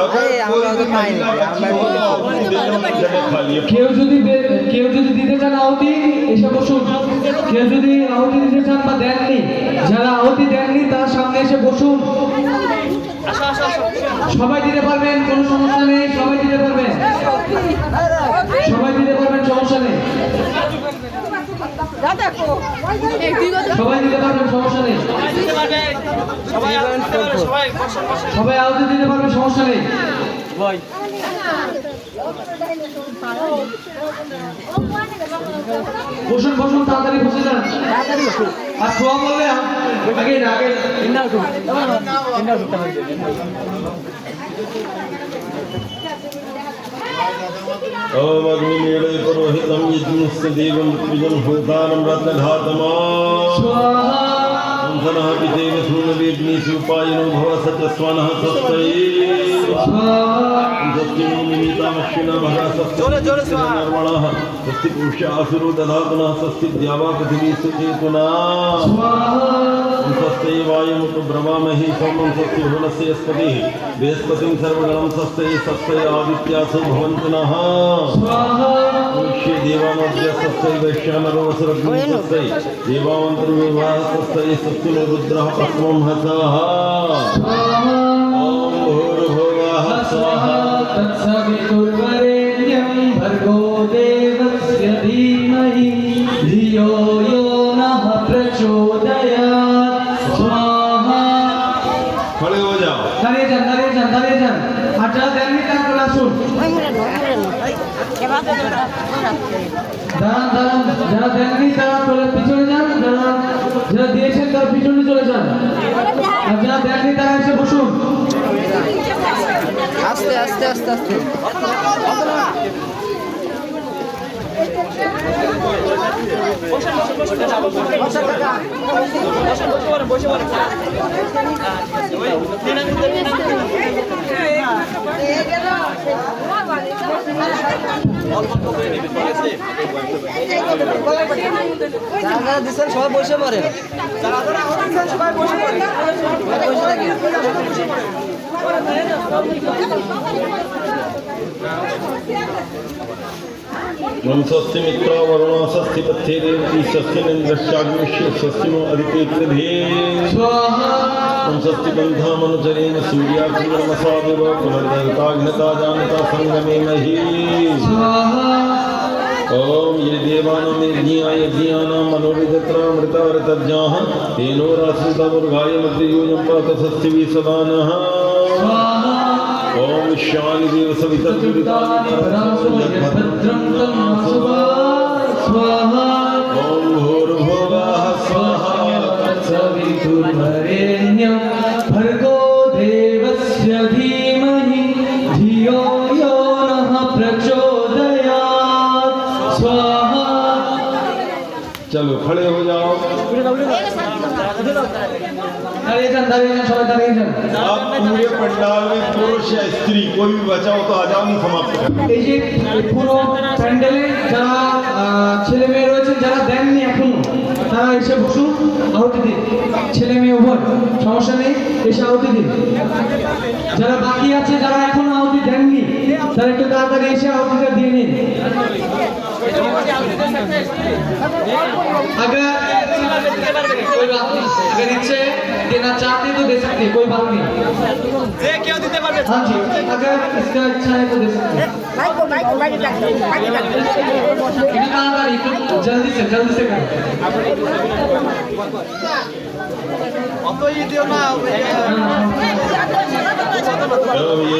अगर हम लोग तो पाएंगे, কেউ যদি দিতে চান আহুতি এসে বসুন। কেউ যদি আহুতি দিতে চান বা দেননি, যারা আহুতি দেননি তার সামনে এসে বসুন। সবাই দিতে পারবেন, কোনো সমস্যা নেই, সবাই দিতে পারবেন, সবাই দিতে পারবেন, সমস্যা নেই, সবাই দিতে পারবেন, সমস্যা নেই, সবাই আহুতি দিতে পারবেন, সমস্যা নেই। বসুন বসুন, তাড়াতাড়ি বসে যান। আর শোয়া বললে আগে না, আগে ओम अग्निमेळे पुरोहितं यज्ञस्य देवं त्रिजं होतारं रत्नधातमा संसनः पितेव सूर्यवेग्निसूपायनो भव सचस्वनः स्वस्तये स्वस्तिनो निमितामक्षिणा भगा स्वस्तिर्वर्मणः स्वस्ति पुरुषासुरो दधातुनः स्वस्ति द्यावा पृथिवी सुचेतुना स्वस्ति वायुमुत ब्रह्मामहि सोमं स्वस्ति भुवनस्य यस्पतिः बृहस्पतिं सर्वगणं स्वस्ति स्वस्ति आदित्यासो भवन्तु नः मनुष्य देवानाद्य स्वस्ति वैश्यानरो वसुरग्नि स्वस्ति देवावन्तर्विवाह स्वस्ति स्वस्ति नो रुद्रः पद्मं हसः ॐ भूर्भुवः स्वः तत्सवितुर्वरेण्यं भर्गो देवस्य धीमहि धियो यो नः प्रचोदयात् स्वाहा। खड़े हो जाओ। দাঁড়িয়ে যান, দাঁড়িয়ে যান, দাঁড়িয়ে যান। আর যারা দেননি তারা চলে আসুন। দাঁড়ান দাঁড়ান, যারা দেননি তারা চলে পিছনে যান, যারা দিয়েছেন তারা পিছনে চলে যান, আর যারা দেননি তারা এসে বসুন। আস্তে আস্তে আস্তে আস্তে যারা দিচ্ছেন সবাই বসে পড়ে, বসে থাকি। नम स्वस्ति मित्रा वरुणा स्वस्ति पथ्ये देवती स्वस्ति नंद्रश्चाग्निश्य स्वस्ति नो अधिपेत्रधे स्वाहा। नम स्वस्ति बंधा मनुचरेण सूर्याग्निर्मसादेव पुनर्दयताग्नता जानता संगमे मही स्वाहा। ओम ये देवानां यज्ञानां मनोरितत्रामृतावृतज्ञाः तेनो रासुता मुर्गाय मध्ययोजं पात स्वस्ति सदा नः स्वाहा। ओम शानि देव सविता भद्रं तन्मसुवा स्वाहा। ओम भूर्भुवः स्वः तत्सवितुर्वरेण्यं भर्गो देवस्य धीमहि धियो यो नः प्रचोदयात् स्वाहा। चलो खड़े हो जाओ। दाঁড়িয়ে যান, দাঁড়িয়ে যান, সবাই দাঁড়িয়ে যান। आप पूरे पंडाल में पुरुष या स्त्री कोई भी बचा हो तो आ जाओ, नहीं समाप्त कर। এই যে পুরো প্যান্ডেলে যারা ছেলে মেয়ে রয়েছেন, যারা দেননি এখনো, তারা এসে বসুন, আহুতি দিন। ছেলে মেয়ে উভয়, সমস্যা নেই, এসে আহুতি দিন। যারা বাকি আছে, যারা এখনো আহুতি দেননি, তারা একটু তাড়াতাড়ি এসে আহুতিটা দিয়ে নিন। अगर कोई बात नहीं, अगर इच्छे देना चाहते तो दे सकते, कोई बात नहीं। हाँ जी, अगर इसका इच्छा है तो दे सकते। जल्दी से करो। ओम ये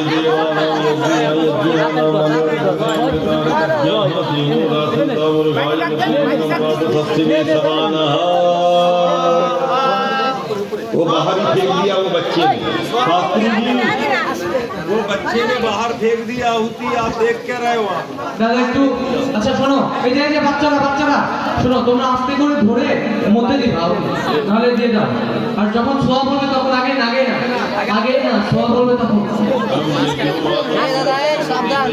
देवानां यज्ञानां मनोरितत्रामृतावृतज्ञाः तेनो रासुता मुर्गाय मध्ययोजं पात स्वस्ति सदा नः वो बाहर ही फेंक दिया वो बच्चे ने शास्त्री जी वो बच्चे ने बाहर फेंक दिया आहुति आप देख के रहे हो आप দাদা একটু আচ্ছা শোনো এই যে বাচ্চারা শোনো তোমরা আস্তে করে ধরে মধ্যে দিবা নাহলে দিয়ে দাও আর যখন ছোঁয়া বলবে তখন আগে না ছোঁয়া বলবে তখন সাবধান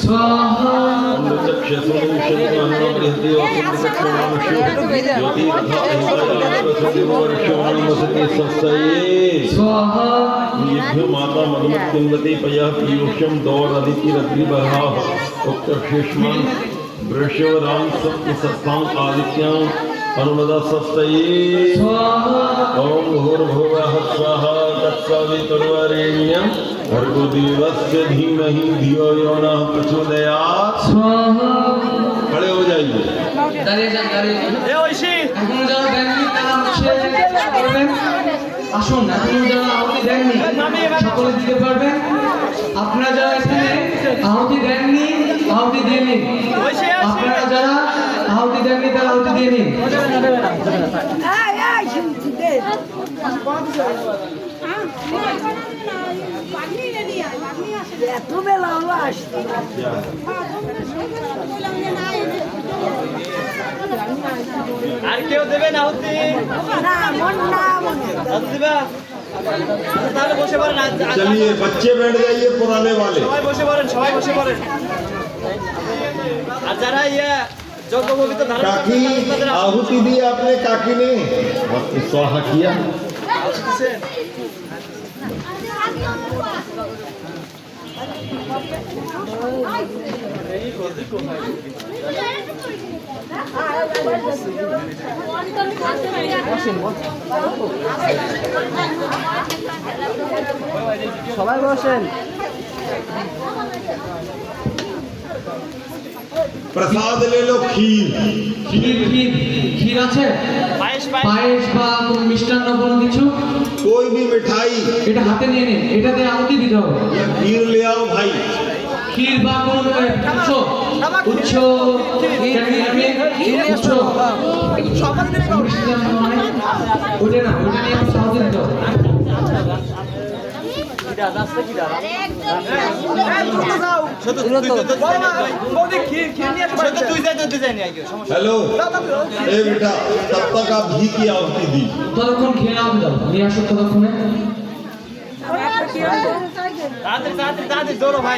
স্বাহা স্বাহা माता मधुमती पया पीयूषम दौर अदिति रद्रि बरहा उक्तशेषमन वृषवराम सप्त सत्तां आदित्यां अनुमदा सस्तये স্বাহা ओम भूर्भुवः स्वाहा तत्सवितुर्वरेण्यं भर्गो देवस्य धीमहि धियो यो नः प्रचोदयात् স্বাহা खड़े हो जाइए দাঁড়িয়ে যান এ ঐশী এখনো যারা দেননি তারা করবেন আসুন এখনো যারা আহুতি দেননি সকলে দিতে পারবেন আপনারা যারা এখানে আহুতি দেননি আহুতি দিয়ে নিন আপনারা যারা আহুতি দেননি তারা আহুতি দিয়ে নিন এত বেলা হলো আসতে আর কেউ দেবে না আহুতি না মনে আহুতি দিবা তাহলে বসে পড়েন चलिए बच्चे बैठ जाइए पुराने वाले সবাই বসে পড়েন আর যারা যোগ্য পবিত্র ধারণ काकी आहुति दी आपने काकी ने वक्त स्वाहा किया সবাই বসেন प्रसाद ले लो खीर ক্ষীর আছে পায়েস বা কোনো মিষ্টান্ন কোনো কিছু कोई भी मिठाई এটা হাতে নিয়ে নিন এটাতে আহুতি দিতে হবে या खीर ले आओ भाई ক্ষীর বা কোনো উচ্চ ওটা না ওটা নিয়ে আহুতি দিতে হবে हेलो ए बेटा तब तक आप घी की आहुति दी ততক্ষণ খেয়ে নাও দাও নিয়ে আসো ততক্ষণে তাড়াতাড়ি দৌড়ো ভাই